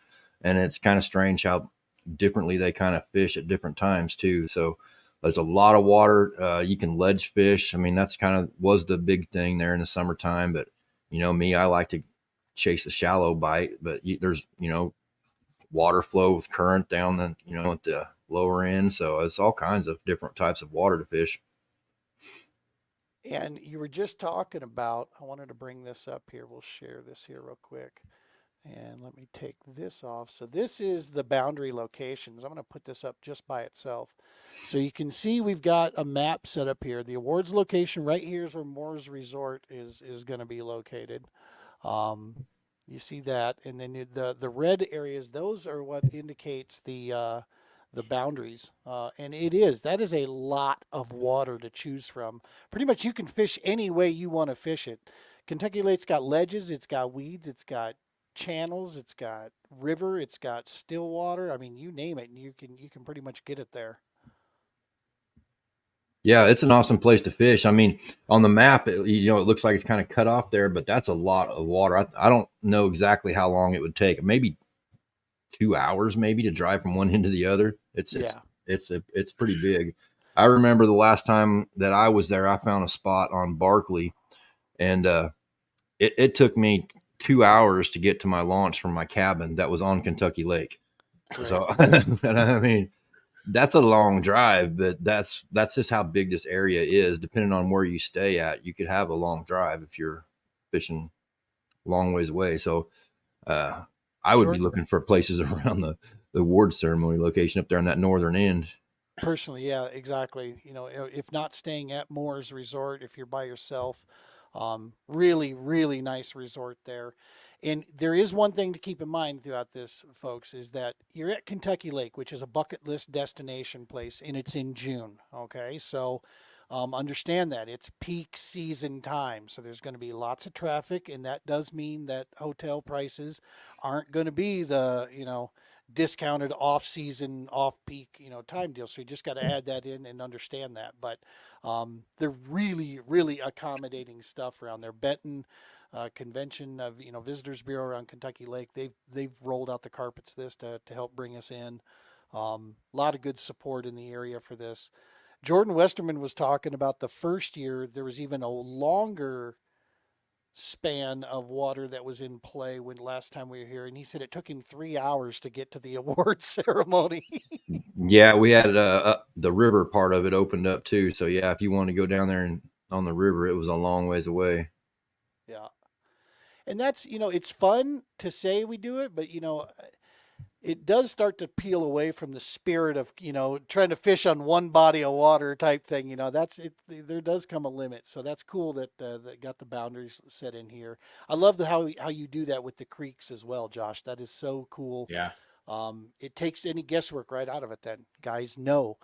and it's kind of strange how differently they kind of fish at different times too. So there's a lot of water. You can ledge fish. I mean, that's kind of was the big thing there in the summertime, but me, I like to chase the shallow bite, but there's water flow with current down the at the lower end, so it's all kinds of different types of water to fish. And you were just talking about. I wanted to bring this up here. We'll share this here real quick. And let me take this off. So this is the boundary locations. I'm going to put this up just by itself. So you can see we've got a map set up here. The awards location right here is where Moore's Resort is going to be located. You see that, and then the red areas. Those are what indicates the boundaries. And that is a lot of water to choose from. Pretty much you can fish any way you want to fish it. Kentucky Lake's got ledges, it's got weeds, it's got channels, it's got river, it's got still water. I mean, you name it, and you can pretty much get it there. Yeah, it's an awesome place to fish. I mean, on the map, it looks like it's kind of cut off there, but that's a lot of water. I don't know exactly how long it would take. Maybe 2 hours, maybe, to drive from one end to the other. Yeah. It's pretty big. I remember the last time that I was there, I found a spot on Barkley, and it took me 2 hours to get to my launch from my cabin that was on Kentucky Lake. Right. So, I mean, that's a long drive, but that's just how big this area is. Depending on where you stay at, you could have a long drive if you're fishing long ways away. So I would be Sure. looking for places around the award ceremony location up there on that northern end. Personally, yeah, exactly. If not staying at Moore's Resort, if you're by yourself, really, really nice resort there. And there is one thing to keep in mind throughout this, folks, is that you're at Kentucky Lake, which is a bucket list destination place, and it's in June. Okay, so understand that it's peak season time, so there's going to be lots of traffic, and that does mean that hotel prices aren't going to be the discounted off season, off peak, time deal. So you just got to add that in and understand that. But they're really, really accommodating stuff around there. Benton Convention of Visitors Bureau around Kentucky Lake. They've rolled out the carpets this to help bring us in. A lot of good support in the area for this. Jordan Westerman was talking about the first year there was even a longer span of water that was in play when last time we were here, and he said it took him 3 hours to get to the award ceremony. Yeah, we had the river part of it opened up too. So yeah, if you want to go down there and on the river, it was a long ways away. Yeah, and that's it's fun to say we do it, but it does start to peel away from the spirit of trying to fish on one body of water type thing. That's it. There does come a limit, so that's cool that that got the boundaries set in here. I love how you do that with the creeks as well, Josh. That is so cool. Yeah. It takes any guesswork right out of it. Then guys know.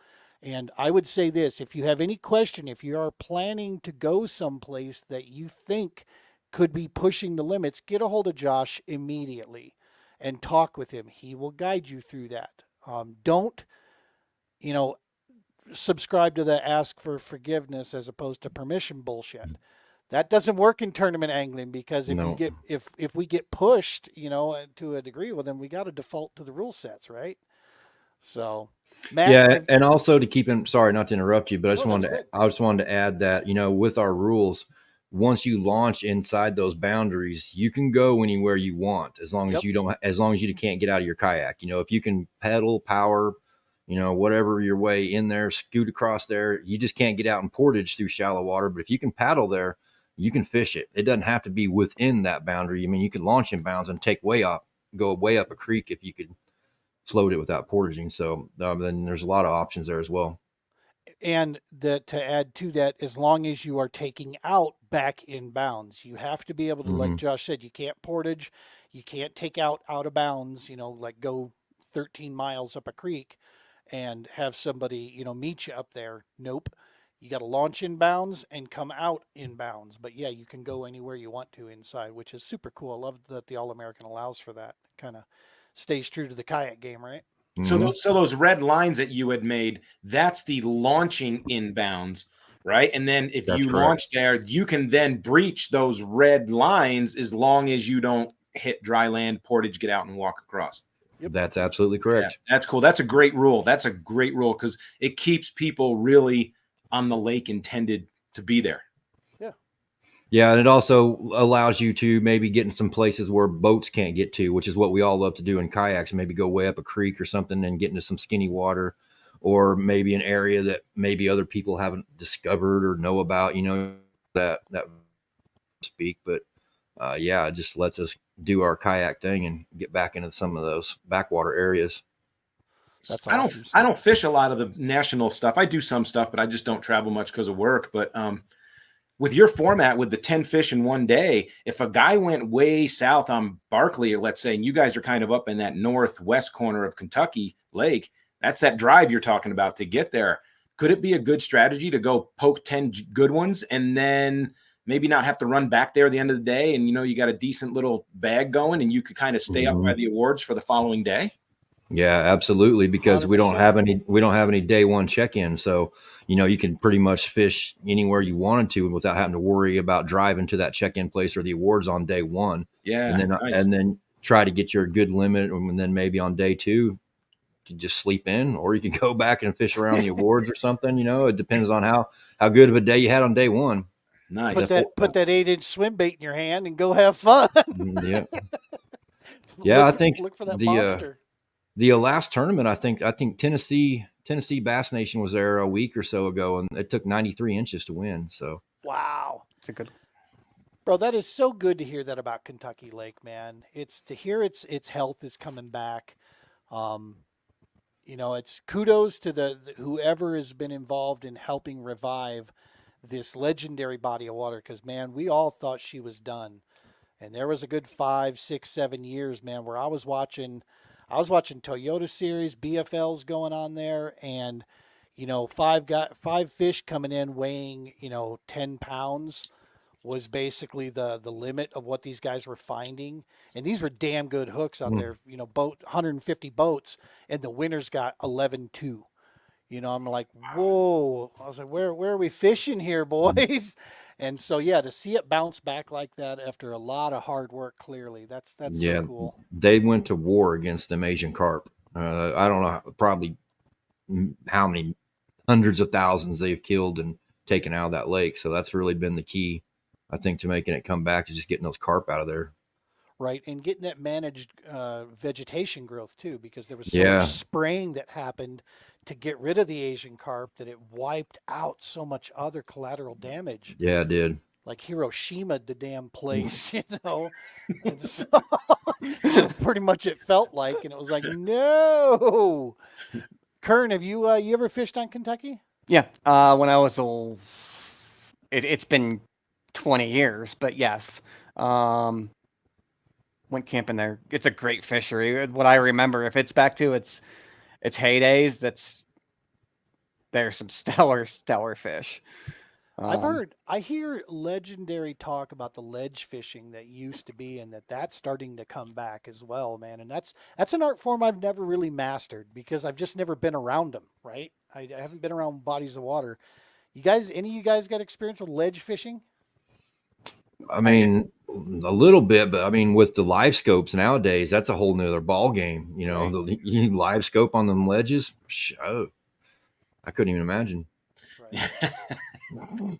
And I would say this: if you have any question, if you are planning to go someplace that you think could be pushing the limits, get a hold of Josh immediately and talk with him. He will guide you through that. Don't, subscribe to the ask for forgiveness as opposed to permission bullshit. That doesn't work in tournament angling, because if No. you get if we get pushed, to a degree, well then we got to default to the rule sets, right? So, Matt, Yeah, and also to keep in, sorry not to interrupt you, but I just No, that's wanted good. I just wanted to add that, with our rules, once you launch inside those boundaries, you can go anywhere you want as long as Yep. as long as you can't get out of your kayak. If you can pedal, power, whatever your way in there, scoot across there, you just can't get out in portage through shallow water. But if you can paddle there, you can fish it. It doesn't have to be within that boundary. I mean, you can launch in bounds and go way up a creek if you could float it without portaging. So then there's a lot of options there as well. And to add to that, as long as you are taking out back in bounds, you have to be able to, like Mhm. Josh said, you can't portage, you can't take out of bounds, like go 13 miles up a creek and have somebody, meet you up there. Nope. You got to launch in bounds and come out in bounds. But yeah, you can go anywhere you want to inside, which is super cool. I love that the All American allows for that. Kind of stays true to the kayak game, right? So Mhm. those red lines that you had made, that's the launching inbounds, right? And then if That's you correct. launch there, you can then breach those red lines as long as you don't hit dry land, portage, get out and walk across. Yep. That's absolutely Yeah, correct. that's cool. That's a great rule. That's a great rule because it keeps people really on the lake intended to be there. Yeah. Yeah, and it also allows you to maybe get in some places where boats can't get to, which is what we all love to do in kayaks. Maybe go way up a creek or something and get into some skinny water, or maybe an area that maybe other people haven't discovered or know about. That speak. But yeah, it just lets us do our kayak thing and get back into some of those backwater areas. That's I awesome. don't fish a lot of the national stuff. I do some stuff, but I just don't travel much because of work. But with your format with the 10 fish in one day, if a guy went way south on Barkley, let's say, and you guys are kind of up in that northwest corner of Kentucky Lake, that's that drive you're talking about to get there. Could it be a good strategy to go poke 10 good ones and then maybe not have to run back there at the end of the day? And, you got a decent little bag going and you could kind of stay up by Mhm. the awards for the following day? Yeah, absolutely. Because we don't 100%. have any day one check-in. So, you can pretty much fish anywhere you wanted to without having to worry about driving to that check-in place or the awards on day one. Yeah, And nice. then try to get your good limit. And then maybe on day two, you can just sleep in, or you can go back and fish around the awards or something. It depends on how good of a day you had on day one. Nice. Put that 8-inch swim bait in your hand and go have fun. Yeah. Yeah, I think look for that the monster. last tournament, I think Tennessee Bass Nation was there a week or so ago, and it took 93 inches to win. So Wow. It's a good. Bro, that is so good to hear that about Kentucky Lake, man. It's to hear its health is coming back. Um, it's kudos to the whoever has been involved in helping revive this legendary body of water. Because man, we all thought she was done, and there was a good 5, 6, 7 years, man, where I was watching Toyota Series BFLs going on there, and five fish coming in weighing 10 pounds was basically the limit of what these guys were finding. And these were damn good hooks out there, boat 150 boats, and the winners got 11-2. I'm like, whoa. I was like, where are we fishing here, boys? And so yeah, to see it bounce back like that after a lot of hard work, clearly, that's so yeah, cool. they went to war against them Asian carp. I don't know, probably how many hundreds of thousands they've killed and taken out of that lake. So that's really been the key, I think, to making it come back, is just getting those carp out of there. Right, and getting that managed vegetation growth too, because there was so Yeah. much spraying that happened to get rid of the Asian carp that it wiped out so much other collateral damage. Yeah, it did. Like Hiroshima, the damn place, And so that's pretty much it felt like, and it was like, no. Kern, have you ever fished on Kentucky? Yeah. When I was old, it's been 20 years, but yes. Went camping there. It's a great fishery. What I remember, if it's back to its heydays, there's some stellar fish. I hear legendary talk about the ledge fishing that used to be, and that's starting to come back as well, man. And that's an art form I've never really mastered because I've just never been around them, right? I haven't been around bodies of water. Any of you guys got experience with ledge fishing? I mean, a little bit, but I mean, with the live scopes nowadays, that's a whole nother ball game. Right. The live scope on them ledges. Oh, I couldn't even imagine. Right.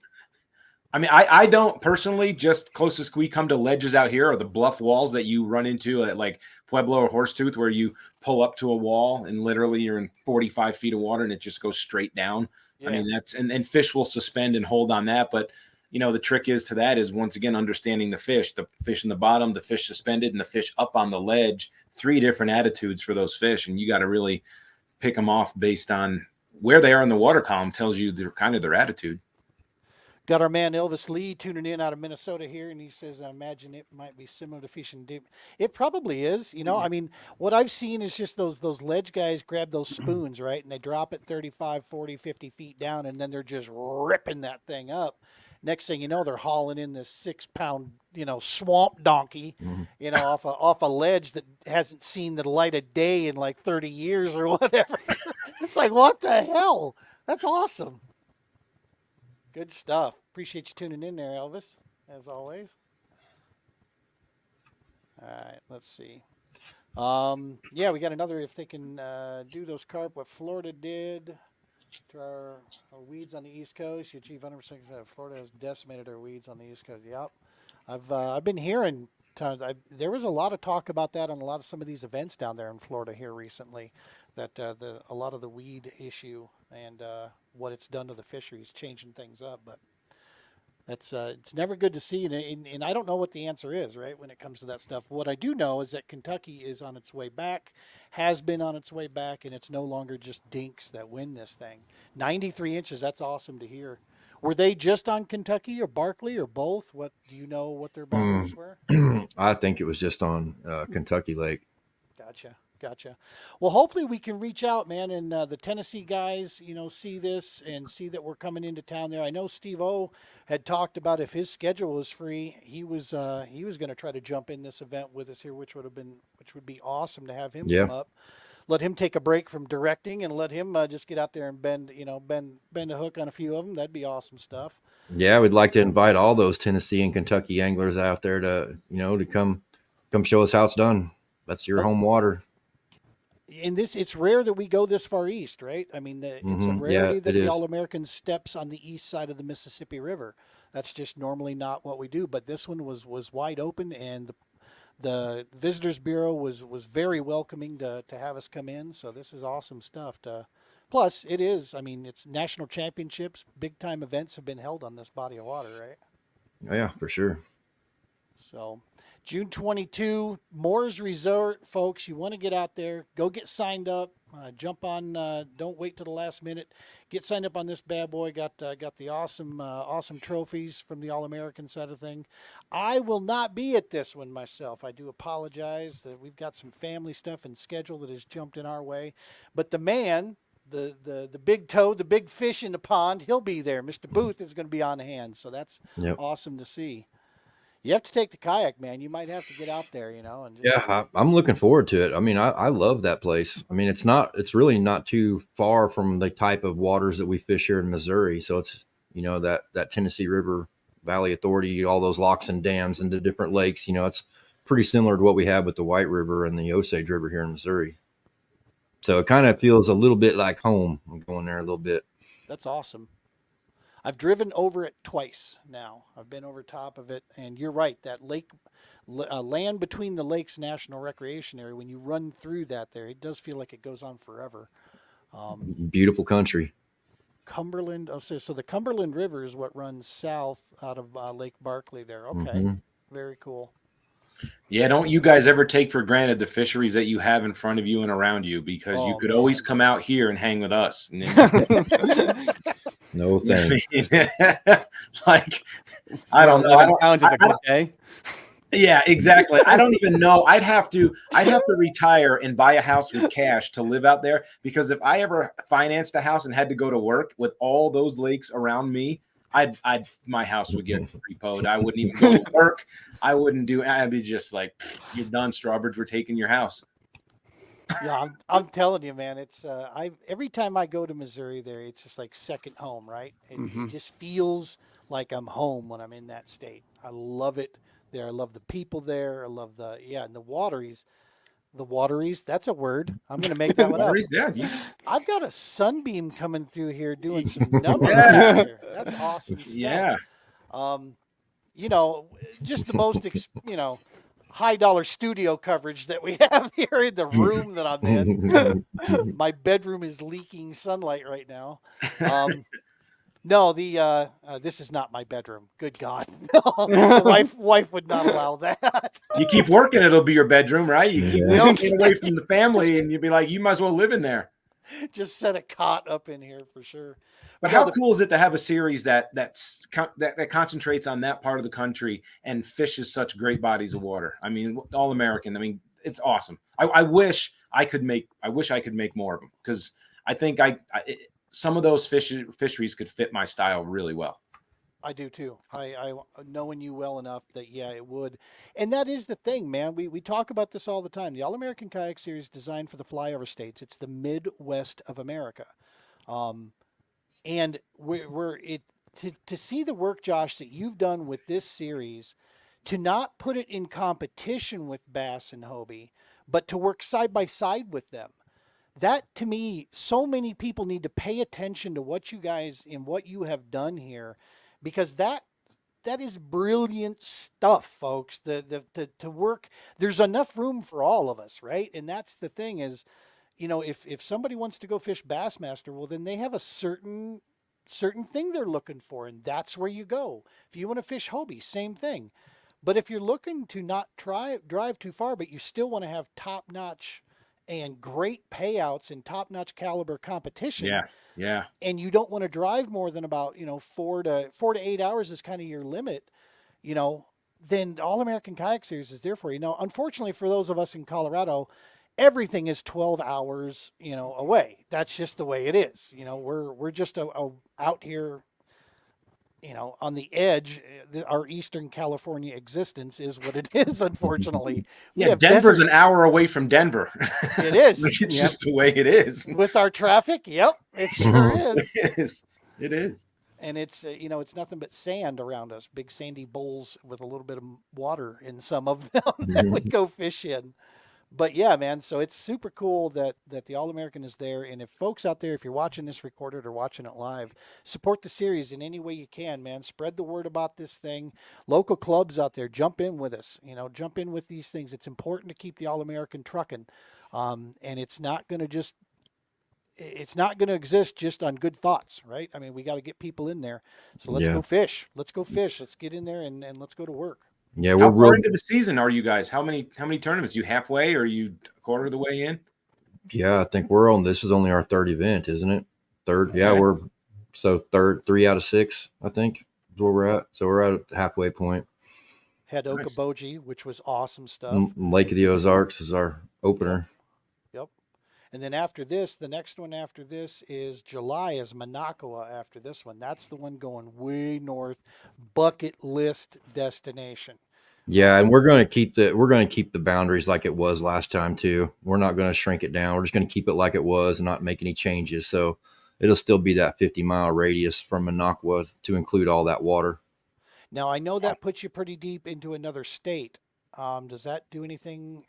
I mean, I don't personally, just closest we come to ledges out here are the bluff walls that you run into at like Pueblo or Horsetooth, where you pull up to a wall and literally you're in 45 feet of water and it just goes straight down. Yeah. I mean, and fish will suspend and hold on that. But, the trick is to that is, once again, understanding the fish in the bottom, the fish suspended, and the fish up on the ledge. 3 different attitudes for those fish. And you got to really pick them off based on where they are in the water column, tells you their attitude. Got our man Elvis Lee tuning in out of Minnesota here, and he says, I imagine it might be similar to fishing deep. It probably is. I mean, what I've seen is just those ledge guys grab those spoons, right? And they drop it 35, 40, 50 feet down, and then they're just ripping that thing up. Next thing you know, they're hauling in this 6-pound, swamp donkey, off a ledge that hasn't seen the light of day in like 30 years or whatever. It's like, what the hell? That's awesome. Good stuff. Appreciate you tuning in there, Elvis, as always. All right, let's see. Yeah, we got another, if they can do those carp, what Florida did to our weeds on the East Coast. You achieve 100%. Florida has decimated our weeds on the East Coast. Yep. I've been hearing there was a lot of talk about that on a lot of some of these events down there in Florida here recently, that a lot of the weed issue and what it's done to the fisheries, changing things up. But that's it's never good to see, and I don't know what the answer is, right, when it comes to that stuff. What I do know is that Kentucky is on its way back, has been on its way back, and it's no longer just dinks that win this thing. 93 inches, that's awesome to hear. Were they just on Kentucky or Barkley or both? What do you know what their boundaries were? I think it was just on Kentucky Lake. Gotcha. Well, hopefully we can reach out, man, and the Tennessee guys, see this and see that we're coming into town there. I know Steve O had talked about if his schedule was free, he was going to try to jump in this event with us here, which would be awesome to have him come up. let him take a break from directing and let him just get out there and bend a hook on a few of them. That'd be awesome stuff. Yeah, we'd like to invite all those Tennessee and Kentucky anglers out there to, to come show us how it's done. That's your home water. In this, it's rare that we go this far east, right? I mean, it's a rarity that the All-American steps on the east side of the Mississippi River. That's just normally not what we do. But this one was wide open, and the Visitors Bureau was very welcoming to have us come in. So this is awesome stuff. Plus, it's national championships, big time events have been held on this body of water, right? Oh, yeah, for sure. So June 22, Moores Resort, folks. You want to get out there, go get signed up, jump on. Don't wait till the last minute. Get signed up on this bad boy. Got the awesome trophies from the All-American side of thing. I will not be at this one myself. I do apologize that we've got some family stuff and schedule that has jumped in our way. But the man, the big toe, the big fish in the pond, he'll be there. Mr. Boothe is going to be on hand, so that's awesome to see. You have to take the kayak, man. You might have to get out there, and I'm looking forward to it. I mean, I love that place. I mean, it's really not too far from the type of waters that we fish here in Missouri. So it's, that Tennessee River Valley Authority, all those locks and dams and the different lakes, it's pretty similar to what we have with the White River and the Osage River here in Missouri. So it kind of feels a little bit like home. I'm going there a little bit. That's awesome. I've driven over it twice now. I've been over top of it, and you're right. That lake, land between the lakes national recreation area, when you run through that there, it does feel like it goes on forever. Beautiful country. Cumberland. Oh, so the Cumberland River is what runs south out of Lake Barkley there. Okay, very cool. Yeah, don't you guys ever take for granted the fisheries that you have in front of you and around you, because you could always come out here and hang with us. No thanks. Like, I don't know. Pounds is a good day. Yeah, exactly. I don't even know. I'd have to retire and buy a house with cash to live out there, because if I ever financed a house and had to go to work with all those lakes around me, my house would get repoed. I wouldn't even go to work. I'd be just like, you're done, Strawbirds. We're taking your house. Yeah, I'm telling you, man. It's every time I go to Missouri, there, it's just like second home, right? It just feels like I'm home when I'm in that state. I love it there. I love the people there. I love and the wateries. The wateries, that's a word. I'm going to make that one up. Yeah, I've got a sunbeam coming through here doing some numbers. Here. That's awesome stuff. Yeah. Just the most, high dollar studio coverage that we have here in the room that I'm in. My bedroom is leaking sunlight right now. No, this is not my bedroom. Good God, no. The wife would not allow that. You keep working, it'll be your bedroom, right? You keep working away from the family, and you'd be like, you might as well live in there. Just set a cot up in here for sure. But how cool is it to have a series that concentrates on that part of the country and fishes such great bodies of water? I mean, All-American. I mean, it's awesome. I wish I could make more of them, because I think some of those fisheries could fit my style really well. I do too. I knowing you well enough that it would. And that is the thing, man. We talk about this all the time. The All-American Kayak Series is designed for the flyover states. It's the Midwest of America. And to see the work, Josh, that you've done with this series, to not put it in competition with bass and Hobie, but to work side by side with them. That, to me, so many people need to pay attention to what you guys and what you have done here, because that is brilliant stuff, folks. To work, there's enough room for all of us, right? And that's the thing is, if somebody wants to go fish Bassmaster, well, then they have a certain thing they're looking for, and that's where you go. If you want to fish Hobie, same thing. But if you're looking to not drive too far, but you still want to have top-notch and great payouts and top-notch caliber competition. Yeah. And you don't want to drive more than about, 4 to 8 hours is kind of your limit, then the All-American Kayak Series is there for you. Now, unfortunately for those of us in Colorado, everything is 12 hours, away. That's just the way it is. We're just out here on the edge. Our Eastern California existence is what it is. Unfortunately, we Yeah, have Denver's desert. an hour away from Denver. It is. Like, it's Yep. just the way it is. With our traffic. Yep, it sure is. It is. It is. And it's it's nothing but sand around us, big sandy bowls with a little bit of water in some of them that we go fish in. But yeah, man, so it's super cool that the All American is there. And if folks out there, if you're watching this recorded or watching it live, support the series in any way you can, man. Spread the word about this thing. Local clubs out there, jump in with us. Jump in with these things. It's important to keep the All American trucking, and it's not going to exist just on good thoughts, right? I mean, we got to get people in there. So let's go fish. Let's go fish. Let's get in there and let's go to work. Yeah, How we're far real. into the season are you guys? How many tournaments? You halfway or are you a quarter of the way in? Yeah, I think we're on. This is only our third event, isn't it? Third. Yeah, Okay. we're third, 3 out of 6, I think, is where we're at. So we're at the halfway point. Had Nice. Okoboji, which was awesome stuff. Lake of the Ozarks is our opener. Yep. And then after this, the next one after this is July is Minocqua after this one. That's the one going way north, bucket list destination. Yeah, and we're going to keep the boundaries like it was last time too. We're not going to shrink it down. We're just going to keep it like it was and not make any changes. So it'll still be that 50-mile radius from Minocqua to include all that water. Now, I know that puts you pretty deep into another state. Does that do anything?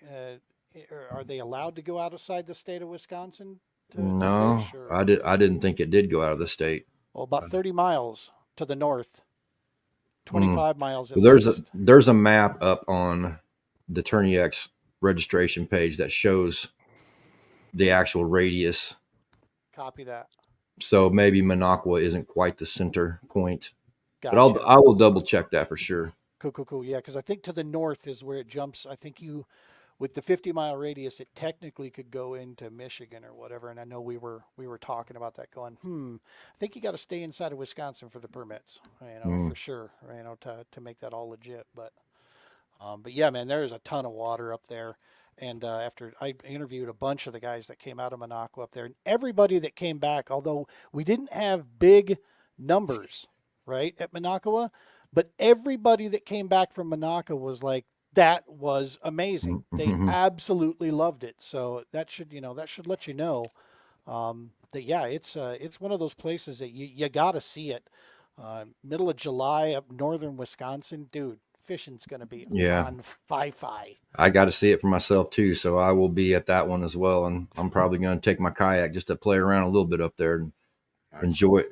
Are they allowed to go outside the state of Wisconsin to No, fish? Or, I didn't think it did go out of the state. well, about 30 miles to the north, 25 miles at There's least. there's a map up on the Tourney X registration page that shows the actual radius. Copy that. So maybe Minocqua isn't quite the center point, Gotcha. but I will double check that for sure. Cool. Yeah, because I think to the north is where it jumps. I think with the 50-mile radius, it technically could go into Michigan or whatever. And I know we were talking about that, going, I think you got to stay inside of Wisconsin for the permits, for sure, to make that all legit. But yeah, man, there is a ton of water up there. And after I interviewed a bunch of the guys that came out of Minocqua up there, and everybody that came back, although we didn't have big numbers, right, at Minocqua, but everybody that came back from Minocqua was like, that was amazing. They absolutely loved it. So that should let you know that yeah, it's one of those places that you got to see it. Middle of July up northern Wisconsin, dude. Fishing's going to be on fi-fi. I got to see it for myself too, so I will be at that one as well, and I'm probably going to take my kayak just to play around a little bit up there and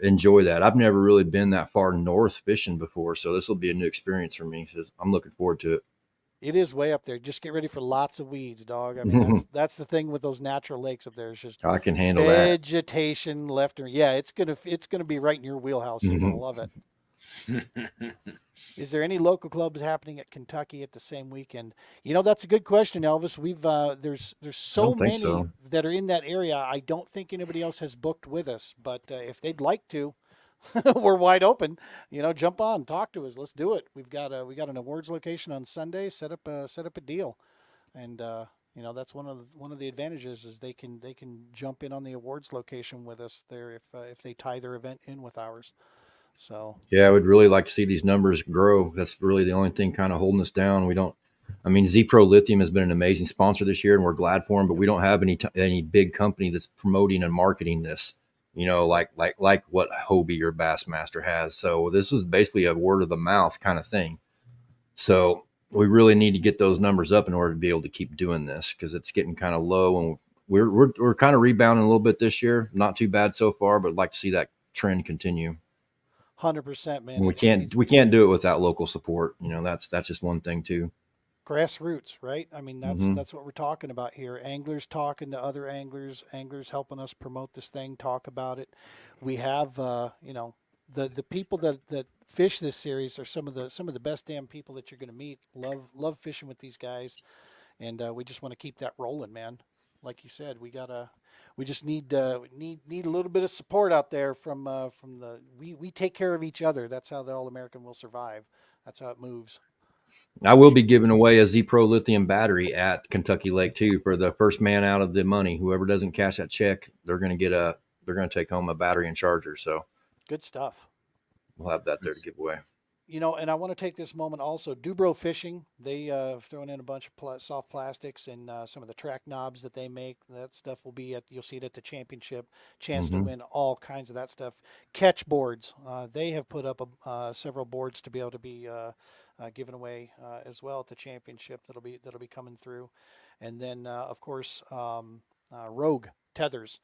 enjoy that. I've never really been that far north fishing before, so this will be a new experience for me. So I'm looking forward to it. It is way up there. Just get ready for lots of weeds, dog. I mean, that's the thing with those natural lakes up there. It's just I can handle that. Vegetation left and yeah, it's gonna be right in your wheelhouse. You're gonna love it. Is there any local clubs happening at Kentucky at the same weekend? That's a good question, Elvis. We've there's so many that are in that area. I don't think anybody else has booked with us, but if they'd like to, we're wide open. Jump on, talk to us. Let's do it. We got an awards location on Sunday. Set up a deal, and that's one of the advantages is they can jump in on the awards location with us there if they tie their event in with ours. So yeah, I would really like to see these numbers grow. That's really the only thing kind of holding us down. Z-Pro Lithium has been an amazing sponsor this year, and we're glad for them. But we don't have any big company that's promoting and marketing this. Like what Hobie or Bassmaster has. So this is basically a word of the mouth kind of thing. So we really need to get those numbers up in order to be able to keep doing this because it's getting kind of low, and we're kind of rebounding a little bit this year. Not too bad so far, but I'd like to see that trend continue. 100%, man. And we can't do it without local support. That's just one thing too. Grassroots, right? I mean, that's what we're talking about here. Anglers talking to other anglers helping us promote this thing, talk about it. We have, the people that fish this series are some of the best damn people that you're going to meet. Love fishing with these guys, and we just want to keep that rolling, man. Like you said, we just need a little bit of support out there from we take care of each other. That's how the All American will survive. That's how it moves. I will be giving away a Z-Pro lithium battery at Kentucky Lake too for the first man out of the money. Whoever doesn't cash that check, they're going to take home a battery and charger. So good stuff. we'll have that there to give away. You know, and I want to take this moment also. Dubro Fishing, they thrown in a bunch of soft plastics and some of the track knobs that they make. That stuff will be you'll see it at the championship. Chance to win all kinds of that stuff. Catch boards, they have put up several boards to be able to be given away as well at the championship. That'll be coming through, and then of course Rogue tethers.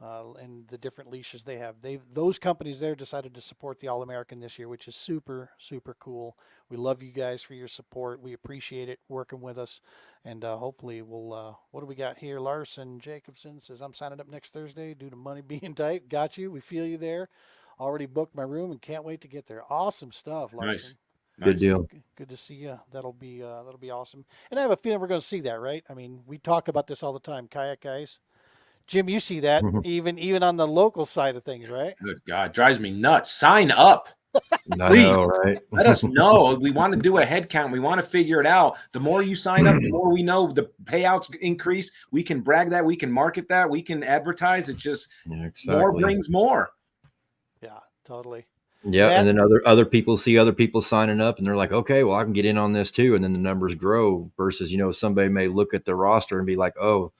And the different leashes they have. Those companies there decided to support the All-American this year, which is super, super cool. We love you guys for your support. We appreciate it working with us. And hopefully we'll, what do we got here? Larson Jacobson says, I'm signing up next Thursday due to money being tight. Got you. We feel you there. Already booked my room and can't wait to get there. Awesome stuff, Larson. Nice. Good deal. Good to see you. That'll be awesome. And I have a feeling we're going to see that, right? I mean, we talk about this all the time, kayak guys. Jim, you see that even on the local side of things, right? Good God, drives me nuts. Sign up. I know, right? Let us know. We want to do a head count. We want to figure it out. The more you sign up, the more we know the payouts increase. We can brag that. We can market that. We can advertise. It just more brings more. Yeah, totally. Yeah, and then other people see other people signing up, and they're like, okay, well, I can get in on this too. And then the numbers grow versus, somebody may look at the roster and be like, oh,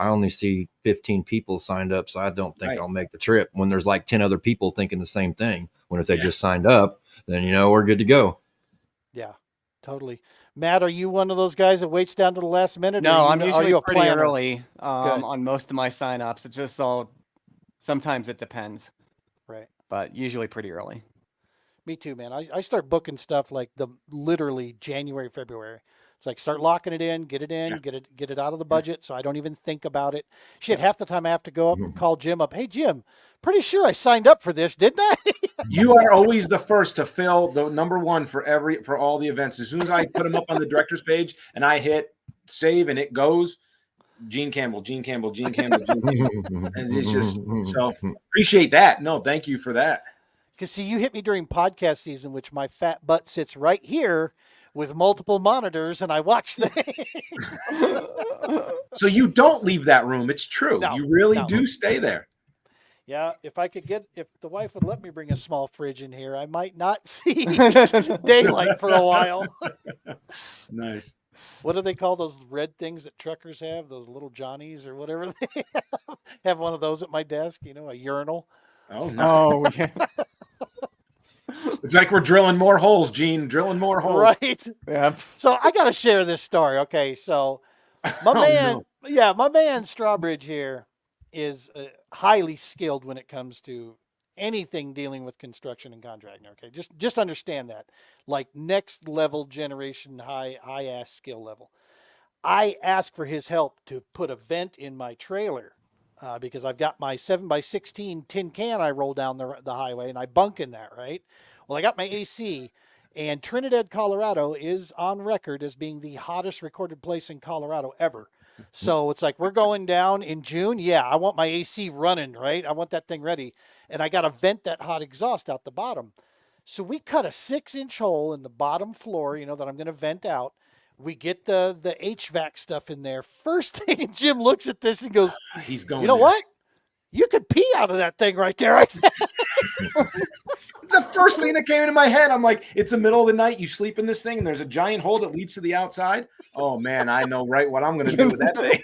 I only see 15 people signed up, so I don't think I'll make the trip, when there's like 10 other people thinking the same thing. When if they just signed up, then, we're good to go. Yeah, totally. Matt, are you one of those guys that waits down to the last minute? No, I'm usually pretty planner? early on most of my signups. It just sometimes it depends. Right. But usually pretty early. Me too, man. I start booking stuff like literally January, February. It's like start locking it in, get it out of the budget, so I don't even think about it. Shit, half the time I have to go up and call Jim up. Hey, Jim, pretty sure I signed up for this, didn't I? You are always the first to fill the number one for all the events. As soon as I put them up on the director's page and I hit save and it goes, Gene Campbell. And it's just so appreciate that. No, thank you for that. Because see, you hit me during podcast season, which my fat butt sits right here with multiple monitors, and I watch things. So you don't leave that room. It's true. No, you really do stay there. Yeah, if the wife would let me bring a small fridge in here, I might not see daylight for a while. Nice. What do they call those red things that truckers have? Those little Johnnies or whatever they have one of those at my desk, a urinal. Oh, no. Oh, yeah. It's like we're drilling more holes, Gene. Drilling more holes. Right. Yeah. So I got to share this story. Okay. So my man Strawbridge here is highly skilled when it comes to anything dealing with construction and contracting. Okay. Just understand that, like next level generation, high ass skill level. I asked for his help to put a vent in my trailer. Because I've got my 7x16 tin can I roll down the highway and I bunk in that, right? Well, I got my AC, and Trinidad, Colorado is on record as being the hottest recorded place in Colorado ever. So it's like we're going down in June. Yeah, I want my AC running, right? I want that thing ready. And I got to vent that hot exhaust out the bottom. So we cut a 6-inch hole in the bottom floor, that I'm going to vent out. We get the HVAC stuff in there. First thing, Jim looks at this and goes, he's going, you know what? You could pee out of that thing right there. The first thing that came into my head, I'm like, it's the middle of the night. You sleep in this thing and there's a giant hole that leads to the outside. Oh man, I know right what I'm going to do with that thing.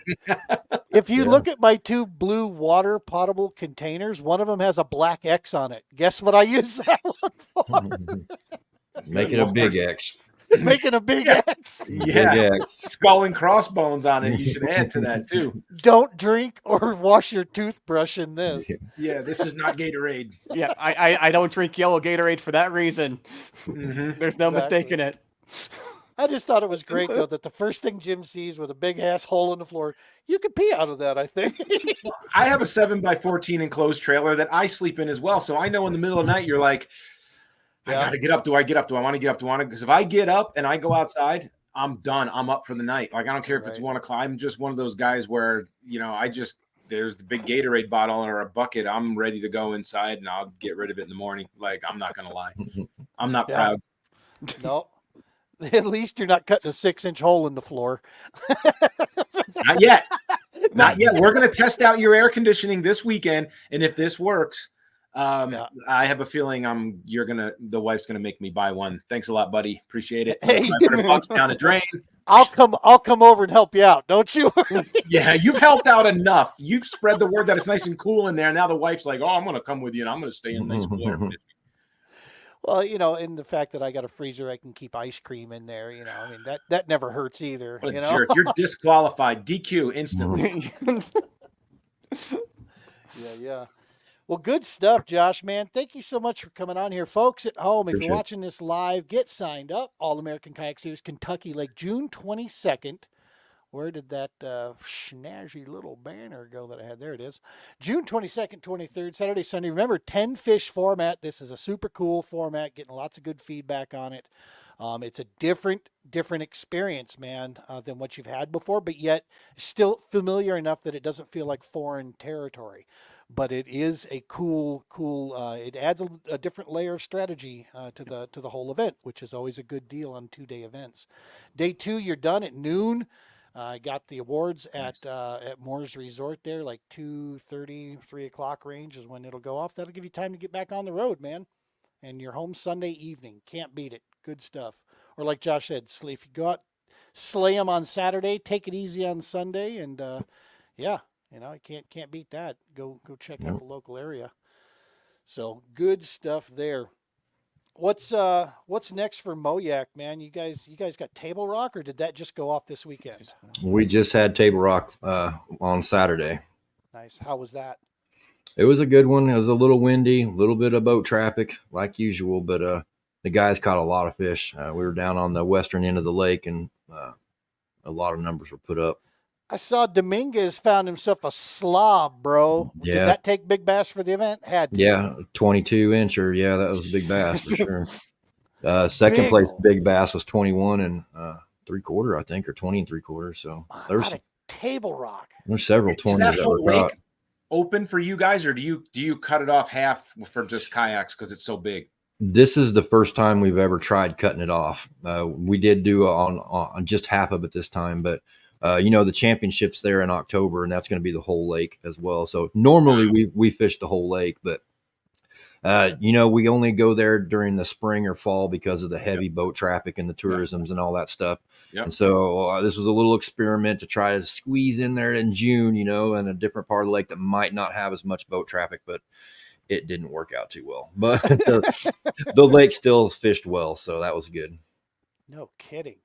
If you look at my 2 blue water potable containers, one of them has a black X on it. Guess what I use that one for? Make it a big X. Making a big X. Yeah. Big X. Skull and crossbones on it. You should add to that too. Don't drink or wash your toothbrush in this. Yeah, this is not Gatorade. Yeah, I don't drink yellow Gatorade for that reason. Mm-hmm. There's no mistaking it. I just thought it was great, though, that the first thing Jim sees with a big ass hole in the floor, you could pee out of that, I think. I have a 7x14 enclosed trailer that I sleep in as well. So I know in the middle of the night, you're like, I got to get up. Do I get up? Do I want to get up? Because if I get up and I go outside, I'm done. I'm up for the night. Like, I don't care if it's 1 o'clock. I'm just one of those guys where, there's the big Gatorade bottle or a bucket. I'm ready to go inside and I'll get rid of it in the morning. Like, I'm not going to lie. I'm not proud. No. At least you're not cutting a 6-inch hole in the floor. Not yet. Not yet. We're going to test out your air conditioning this weekend. And if this works, Yeah. I have a feeling the wife's gonna make me buy one. Thanks a lot, buddy. Appreciate it. Hey. $500 down the drain. I'll come over and help you out. Don't you worry. Yeah, you've helped out enough. You've spread the word that it's nice and cool in there. Now the wife's like, "Oh, I'm gonna come with you, and I'm gonna stay in nice cool air conditioning." Well, in the fact that I got a freezer, I can keep ice cream in there. I mean that never hurts either. What a jerk! You're disqualified. DQ instantly. Yeah. Well, good stuff, Josh, man. Thank you so much for coming on here. Folks at home, if Appreciate you're it. watching this live, get signed up. All-American Kayak Series, Kentucky Lake, June 22nd. Where did that snazzy little banner go that I had? There it is. June 22nd, 23rd, Saturday, Sunday. Remember, 10 fish format. This is a super cool format, getting lots of good feedback on it. It's a different experience, man, than what you've had before, but yet still familiar enough that it doesn't feel like foreign territory. But it is a cool. It adds a different layer of strategy to the whole event, which is always a good deal on 2-day events. Day 2, you're done at noon. I got the awards at Moore's Resort there, like 2:30, 3 o'clock range is when it'll go off. That'll give you time to get back on the road, man. And you're home Sunday evening. Can't beat it. Good stuff. Or like Josh said, if you go out, slay them on Saturday, take it easy on Sunday, and yeah. I can't beat that. Go check out the local area. So good stuff there. What's next for Moyak, man? You guys got Table Rock, or did that just go off this weekend? We just had Table Rock on Saturday. Nice. How was that? It was a good one. It was a little windy, a little bit of boat traffic like usual, but the guys caught a lot of fish. We were down on the western end of the lake, and a lot of numbers were put up. I saw Dominguez found himself a slob, bro. Yeah. Did that take big bass for the event? Had to. Yeah, 22-incher. Yeah, that was a big bass for sure. Second place big bass was 21 and 3/4, I think, or 20 3/4. So there's Table Rock. There's several 20s Is that that whole were caught. lake open for you guys, or do you cut it off half for just kayaks because it's so big? This is the first time we've ever tried cutting it off. We did do on just half of it this time, but the championship's there in October, and that's going to be the whole lake as well. So normally we fish the whole lake, but we only go there during the spring or fall because of the heavy boat traffic and the tourisms and all that stuff. Yep. And so this was a little experiment to try to squeeze in there in June, in a different part of the lake that might not have as much boat traffic, but it didn't work out too well. But the lake still fished well, so that was good. No kidding.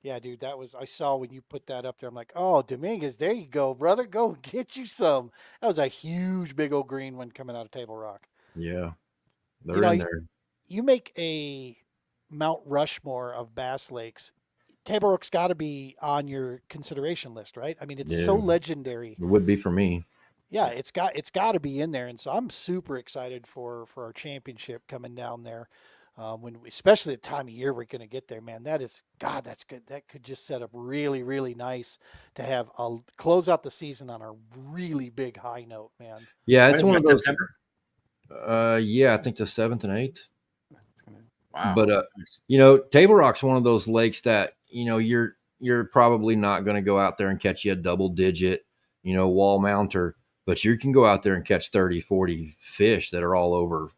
Yeah, dude, I saw when you put that up there. I'm like, oh, Dominguez, there you go, brother. Go get you some. That was a huge, big old green one coming out of Table Rock. Yeah, they're in there. You make a Mount Rushmore of bass lakes. Table Rock's got to be on your consideration list, right? I mean, it's so legendary. It would be for me. Yeah, it's got to be in there, and so I'm super excited for our championship coming down there. Especially the time of year we're going to get there, man. That's good. That could just set up really, really nice to have close out the season on a really big high note, man. Yeah, it's one of those. September? Yeah, I think the 7th and 8th. Wow. But Table Rock's one of those lakes that you're probably not going to go out there and catch you a double digit, wall mounter, but you can go out there and catch 30, 40 fish that are all over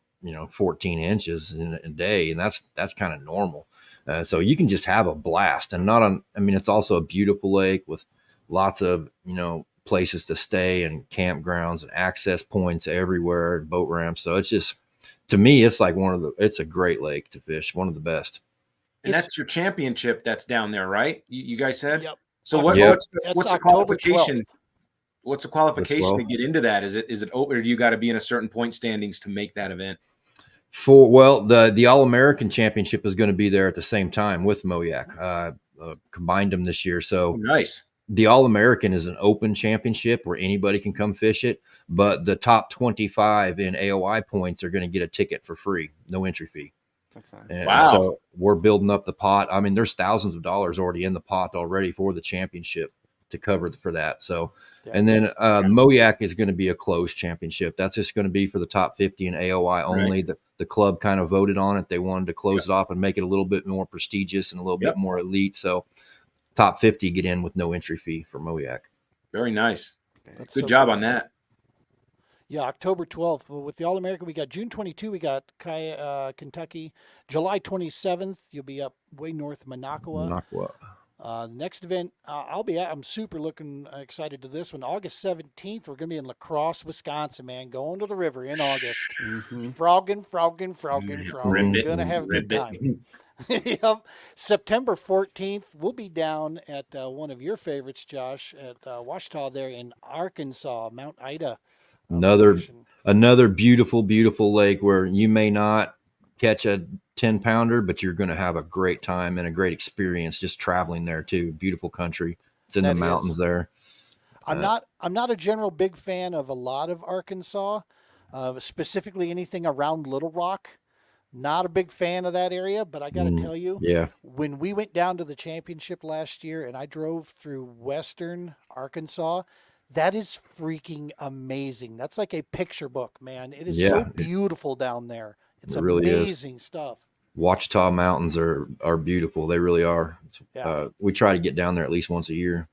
14 inches in a day, and that's kind of normal. So you can just have a blast, and it's also a beautiful lake with lots of places to stay and campgrounds and access points everywhere, boat ramps. So it's just, to me, it's like it's a great lake to fish, one of the best. And that's your championship that's down there, right? You guys said. Yep. So what's the qualification? 12th. What's the qualification to get into that? Is it open, or do you got to be in a certain point standings to make that event? The All-American Championship is going to be there at the same time with Moyak. Combined them this year. So nice. The All-American is an open championship where anybody can come fish it, but the top 25 in AOI points are going to get a ticket for free, no entry fee. That's nice. And wow. So we're building up the pot. I mean, there's thousands of dollars already in the pot already for the championship to cover for that. So, and then Moyak is going to be a closed championship. That's just going to be for the top 50 in AOI only. Right. The club kind of voted on it. They wanted to close it off and make it a little bit more prestigious and a little bit more elite. So top 50 get in with no entry fee for Moyak. Very nice. That's Good job on that. Yeah, October 12th. Well, with the All American, we got June 22. We got Kentucky. July 27th, you'll be up way north Minocqua. Minocqua. Next event, I'll be at. I'm super looking excited to this one. August 17th, we're going to be in La Crosse, Wisconsin, man. Going to the river in August. Mm-hmm. Frogging. Ribbit, Gonna have a good ribbit. time. Yep. September 14th, we'll be down at one of your favorites, Josh, at Washita there in Arkansas, Mount Ida. Another location. another beautiful, beautiful lake where you may not catch a 10-pounder, but you're going to have a great time and a great experience just traveling there too. Beautiful country. It's in That the is. mountains there. I'm not a general big fan of a lot of Arkansas, specifically anything around Little Rock. Not a big fan of that area, but I got to tell you, Yeah. when we went down to the championship last year and I drove through western Arkansas, that is freaking amazing. That's like a picture book, man. It is so Yeah. beautiful down there. It's It really is. amazing stuff. Wachita Mountains are beautiful. They really are. Yeah. We try to get down there at least once a year.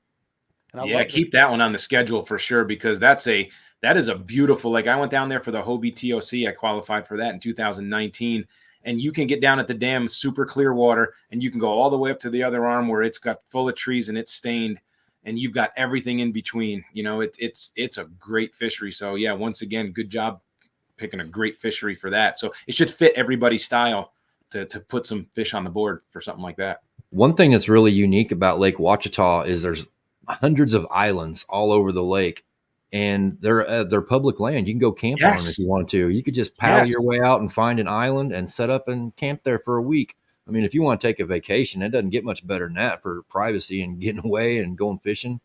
And I Yeah, love keep that one on the schedule for sure, because that is a beautiful, like I went down there for the Hobie TOC. I qualified for that in 2019, and you can get down at the dam, super clear water, and you can go all the way up to the other arm where it's got full of trees and it's stained, and you've got everything in between. You know, it's a great fishery. So yeah, once again, good job picking a great fishery for that. So it should fit everybody's style to put some fish on the board for something like that. One thing that's really unique about Lake Wachita is there's hundreds of islands all over the lake, and they're public land. You can go camp on them if you want to. You could just paddle your way out and find an island and set up and camp there for a week. I mean, if you want to take a vacation, it doesn't get much better than that for privacy and getting away and going fishing.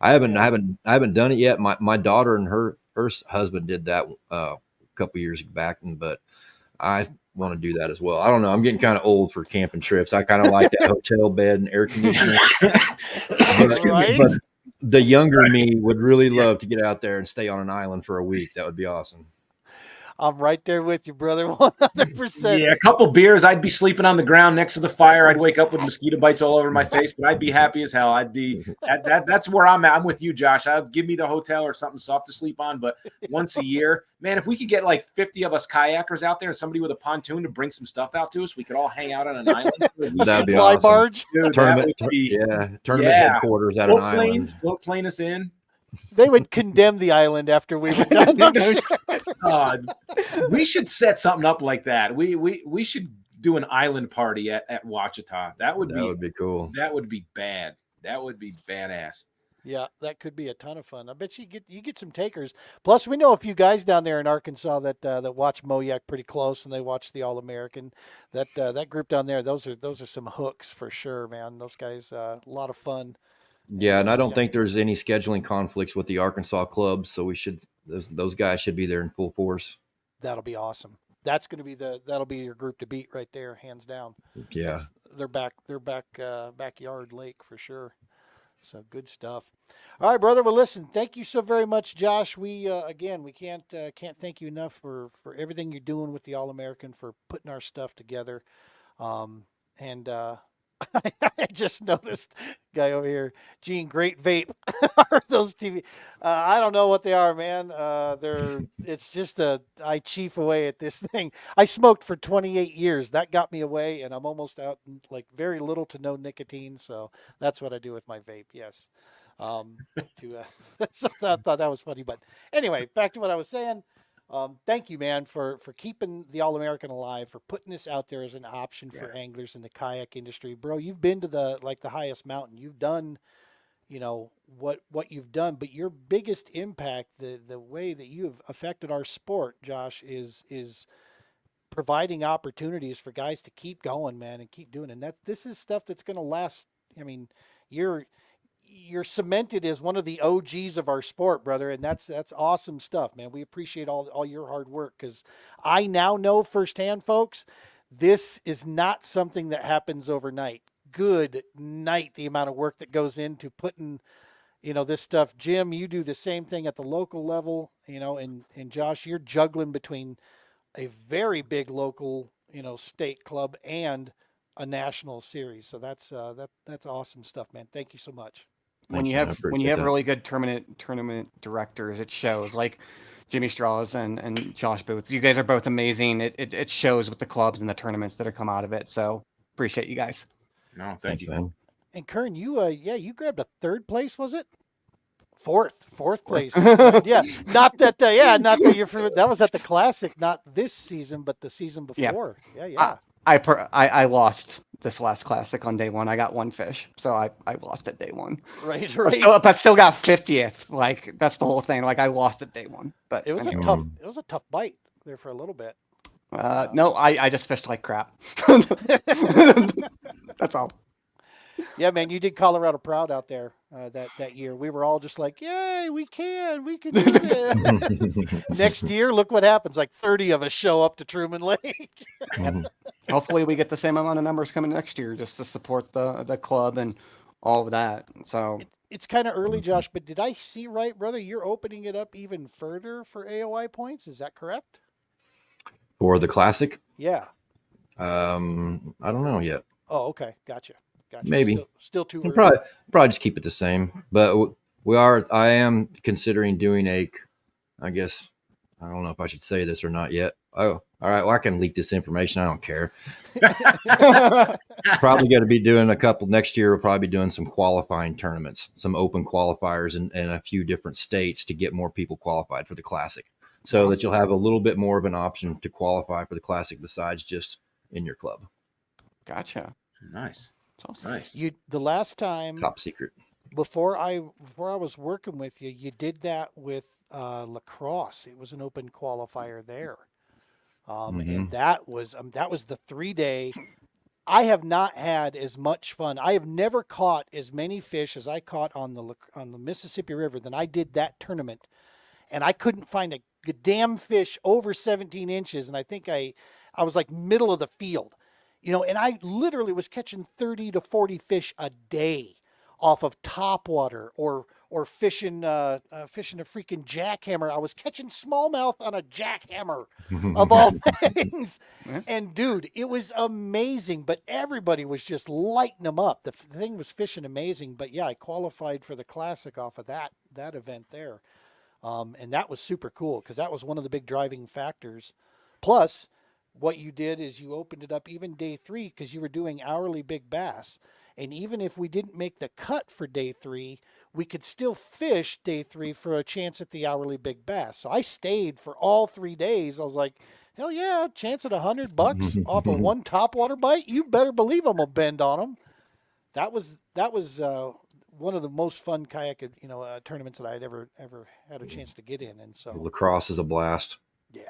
I haven't done it yet. My daughter and her husband did that a couple years back, but I want to do that as well. I don't know. I'm getting kind of old for camping trips. I kind of like that hotel bed and air conditioning. But the younger me would really love to get out there and stay on an island for a week. That would be awesome. I'm right there with you, brother. 100%. Yeah, a couple beers, I'd be sleeping on the ground next to the fire. I'd wake up with mosquito bites all over my face, but I'd be happy as hell. I'd be that's where I'm at. I'm with you, Josh. I'd give me the hotel or something soft to sleep on, but once a year, man, if we could get like 50 of us kayakers out there and somebody with a pontoon to bring some stuff out to us, we could all hang out on an island. That'd be awesome. Barge. Dude, tournament headquarters at an island. Float plane us in. They would condemn the island after we were done. We should set something up like that. We should do an island party at Wachita. That would be cool. That would be bad. That would be badass. Yeah, that could be a ton of fun. I bet you get some takers. Plus, we know a few guys down there in Arkansas that watch Moyak pretty close, and they watch the All American. That group down there, those are some hooks for sure, man. Those guys, a lot of fun. Yeah, and I don't think there's any scheduling conflicts with the Arkansas clubs, so those guys should be there in full force. That'll be awesome. That's going to be that'll be your group to beat right there, hands down. Yeah, their backyard lake for sure. So good stuff. All right, brother. Well, listen, thank you so very much, Josh. We again, we can't thank you enough for everything you're doing with the All American, for putting our stuff together, and. I just noticed, guy over here, Gene, great vape. Are those TV? I don't know what they are, man. It's just I chief away at this thing. I smoked for 28 years. That got me away, and I'm almost out like very little to no nicotine. So that's what I do with my vape. Yes. So I thought that was funny, but anyway, back to what I was saying. Thank you, man, for keeping the All American alive, for putting this out there as an option for anglers in the kayak industry, bro. You've been to the highest mountain. You've done, what you've done, but your biggest impact, the way that you have affected our sport, Josh, is providing opportunities for guys to keep going, man, and keep doing it. And this is stuff that's going to last. I mean, you're cemented as one of the OGs of our sport, brother. And that's awesome stuff, man. We appreciate all your hard work, because I now know firsthand, folks, this is not something that happens overnight. Good night, the amount of work that goes into putting, this stuff. Jim, you do the same thing at the local level, and Josh, you're juggling between a very big local, state club and a national series. So that's awesome stuff, man. Thank you so much. When you have really good tournament directors, it shows. Like Jimmy Straws and Josh Booth. You guys are both amazing. It shows with the clubs and the tournaments that have come out of it. So appreciate you guys. No, thank Thanks, you. man. And Kern, you grabbed a third place, was it? Fourth place. Yeah, not that you're from, that was at the Classic, not this season, but the season Yeah. before. Yeah. I lost this last classic on day one. I got one fish, so I lost at day one. Right. But still got 50th. Like that's the whole thing. Like I lost at day one. But It was anyway. it was a tough bite there for a little bit. No, I just fished like crap. That's all. Yeah, man, you did Colorado proud out there that year. We were all just like, "Yay, we can do this." Next year, look what happens. Like 30 of us show up to Truman Lake. Hopefully we get the same amount of numbers coming next year just to support the club and all of that. So It's kind of early, Josh, but did I see right, brother? You're opening it up even further for AOI points. Is that correct? For the Classic, Yeah. I don't know yet. Oh, okay. Gotcha. Maybe. Still too I'll early. probably just keep it the same. But I am considering doing I guess, I don't know if I should say this or not yet. Oh, all right. Well, I can leak this information. I don't care. Probably got to be doing a couple next year. We'll probably be doing some qualifying tournaments, some open qualifiers in a few different states to get more people qualified for the Classic, so that you'll have a little bit more of an option to qualify for the Classic besides just in your club. Gotcha. Nice. That's awesome. Nice. The last time Top secret. before I was working with you, you did that with lacrosse. It was an open qualifier there, and that was the 3-day. I have not had as much fun. I have never caught as many fish as I caught on the Mississippi River than I did that tournament, and I couldn't find a damn fish over 17 inches, and I think I was like middle of the field. And I literally was catching 30 to 40 fish a day off of topwater or fishing a freaking jackhammer. I was catching smallmouth on a jackhammer of all things. And dude, it was amazing, but everybody was just lighting them up. The thing was fishing amazing, but yeah, I qualified for the Classic off of that event there. And that was super cool because that was one of the big driving factors. Plus, what you did is you opened it up even day 3 because you were doing hourly big bass. And even if we didn't make the cut for day 3, we could still fish day 3 for a chance at the hourly big bass. So I stayed for all 3 days. I was like, hell yeah, chance at $100 off of one topwater bite. You better believe I'm gonna bend on them. That was one of the most fun kayak tournaments that I'd ever had a chance to get in. And so Lacrosse is a blast. Yeah.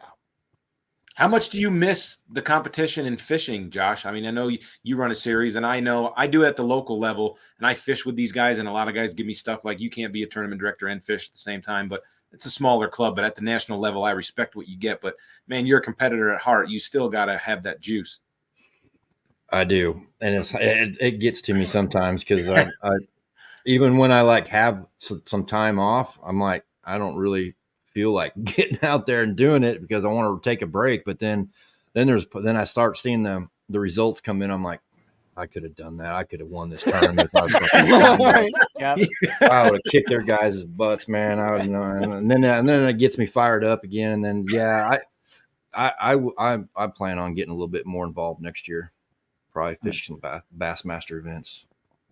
How much do you miss the competition in fishing, Josh? I mean, I know you run a series, and I know I do it at the local level, and I fish with these guys, and a lot of guys give me stuff like you can't be a tournament director and fish at the same time, but it's a smaller club. But at the national level, I respect what you get. But, man, you're a competitor at heart. You still got to have that juice. I do, and it gets to me sometimes because I even when I have some time off, I'm like, I don't really feel like getting out there and doing it because I want to take a break. But then I start seeing the results come in. I'm like, I could have done that. I could have won this tournament. Yeah. I would have kicked their guys' butts, man. I would know. And then it gets me fired up again. And then, yeah, I plan on getting a little bit more involved next year. Probably fishing some Bassmaster events.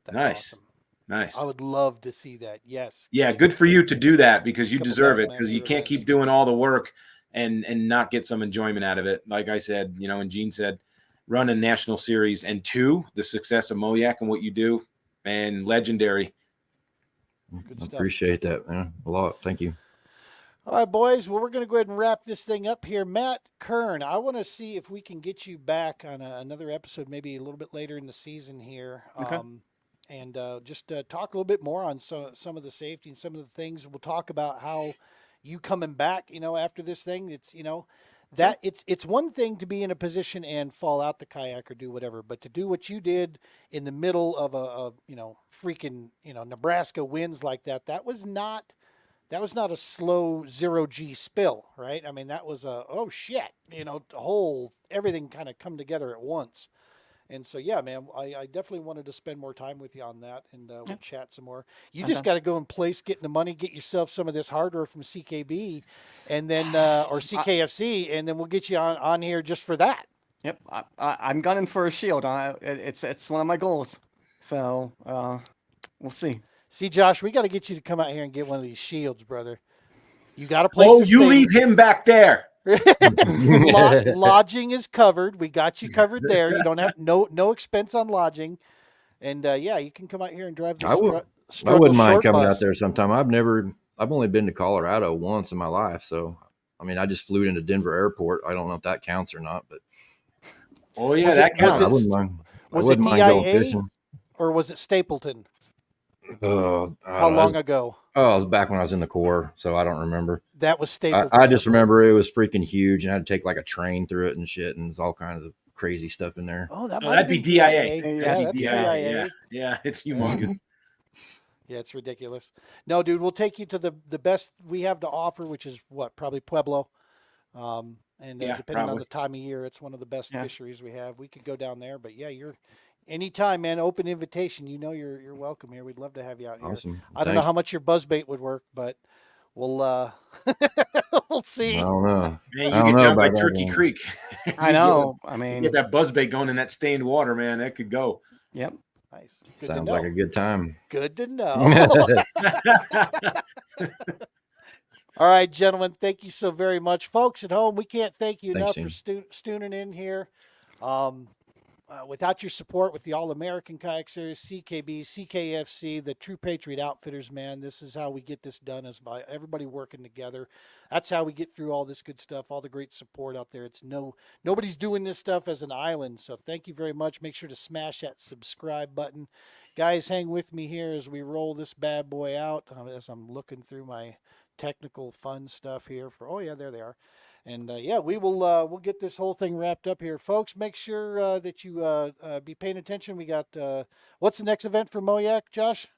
That's nice. awesome. Nice. I would love to see that. Yes. Yeah, good for you to do that because you Couple deserve it Bassmaster because you can't events. keep doing all the work and not get some enjoyment out of it. Like I said, and Gene said, run a national series, and 2, the success of Moyak and what you do, man, legendary. Good I stuff. appreciate that, man, a lot. Thank you. All right, boys. Well, we're going to go ahead and wrap this thing up here. Matt Kern, I want to see if we can get you back on another episode, maybe a little bit later in the season here. Okay. And just talk a little bit more on some of the safety and some of the things. We'll talk about how you coming back, after this thing. It's, that it's one thing to be in a position and fall out the kayak or do whatever, but to do what you did in the middle of a freaking, Nebraska winds like that, that was not a slow 0G spill, right? I mean, that was oh shit, everything kind of come together at once. And so, yeah, man, I definitely wanted to spend more time with you on that, and we'll chat some more. You I'm just done. got to go in place, get the money, get yourself some of this hardware from CKB, and then or CKFC, and then we'll get you on here just for that. Yep, I'm gunning for a shield. It's one of my goals. So we'll see. See, Josh, we got to get you to come out here and get one of these shields, brother. You got a place Oh, to you stay. leave him back there. Lodging is covered. We got you covered there. You don't have no expense on lodging, and yeah, you can come out here and drive the I would. I struggle wouldn't mind short coming bus. out there sometime. I've only been to Colorado once in my life, so I mean, I just flew into Denver Airport. I don't know if that counts or not, but Oh yeah, Was that it- was counts. I wouldn't mind. I Was it wouldn't mind going DIA fishing. or was it Stapleton? I How don't know. long ago? Oh, it was back when I was in the Corps, so I don't remember. That was Stapleton. I just Airport. remember it was freaking huge, and I had to take like a train through it and shit, and there's all kinds of crazy stuff in there. Oh, that No, might that'd have be been DIA. DIA. Yeah, Yeah, That'd that's be DIA. Yeah, yeah, it's humongous. Yeah, it's ridiculous. No, dude, we'll take you to the best we have to offer, which is what, probably Pueblo. And Yeah, depending on probably. the time of year, it's one of the best Yeah. fisheries we have. We could go down there, but yeah, you're anytime, man. Open invitation. You know, you're welcome here. We'd love to have you out here. Awesome. I don't know Thanks. how much your buzzbait would work, but we'll we'll see. I don't know. Man, I you don't get know down by about that Turkey one. Creek. I know. I You mean, get that buzzbait going in that stained water, man. That could go. yep. Nice. Good Sounds to like know. a good time. Good to know. All right, gentlemen, thank you so very much. Folks at home, we can't thank you Thanks, enough for tuning in here. Without your support with the All-American Kayak Series, CKB, CKFC, the True Patriot Outfitters, man, this is how we get this done, is by everybody working together. That's how we get through all this good stuff, all the great support out there. Nobody's doing this stuff as an island, so thank you very much. Make sure to smash that subscribe button. Guys, hang with me here as we roll this bad boy out, as I'm looking through my technical fun stuff here oh yeah, there they are. And yeah, we'll get this whole thing wrapped up here, folks. Make sure that you be paying attention. We got what's the next event for Moyak, Josh?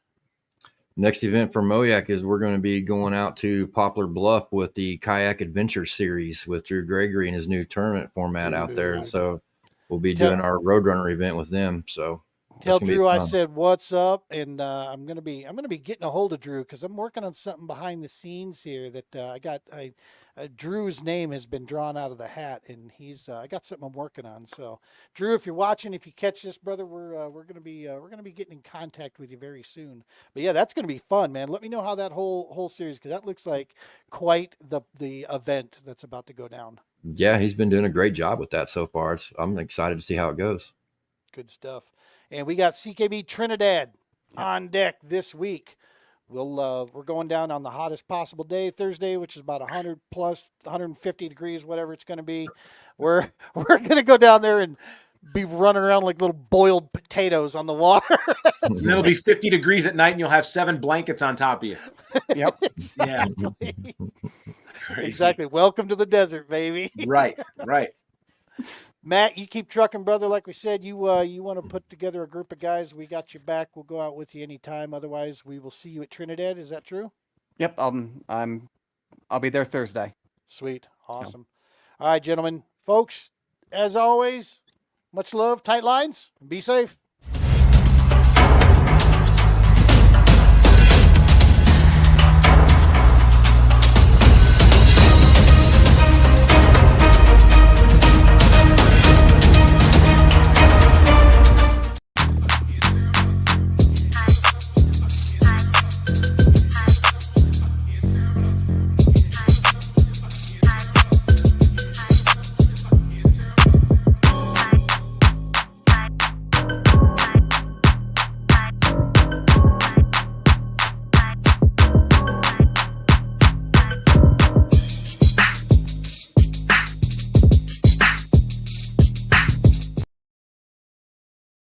Next event for Moyak is we're going to be going out to Poplar Bluff with the Kayak Adventure Series with Drew Gregory and his new tournament format out there. Dude. So we'll be doing our Roadrunner event with them. So Tell that's gonna be Drew I fun. said what's up, and I'm gonna be getting a hold of Drew because I'm working on something behind the scenes here that Drew's name has been drawn out of the hat, and I got something I'm working on. So Drew, if you're watching, if you catch this, brother, we're gonna be getting in contact with you very soon. But yeah, that's gonna be fun, man. Let me know how that whole series, because that looks like quite the event that's about to go down. Yeah, he's been doing a great job with that so far. I'm excited to see how it goes. Good stuff. And we got CKB Trinidad on deck this week. We're going down on the hottest possible day, Thursday, which is about 100 plus 150 degrees, whatever it's going to be. We're going to go down there and be running around like little boiled potatoes on the water. And it'll be 50 degrees at night, and you'll have 7 blankets on top of you. Yep. Exactly. Crazy. Exactly. Welcome to the desert, baby. Right. Matt, you keep trucking, brother. Like we said, you want to put together a group of guys. We got your back. We'll go out with you anytime. Otherwise, we will see you at Trinidad. Is that true? Yep. I'll be there Thursday. Sweet. Awesome. All right, gentlemen. Folks, as always, much love, tight lines, be safe.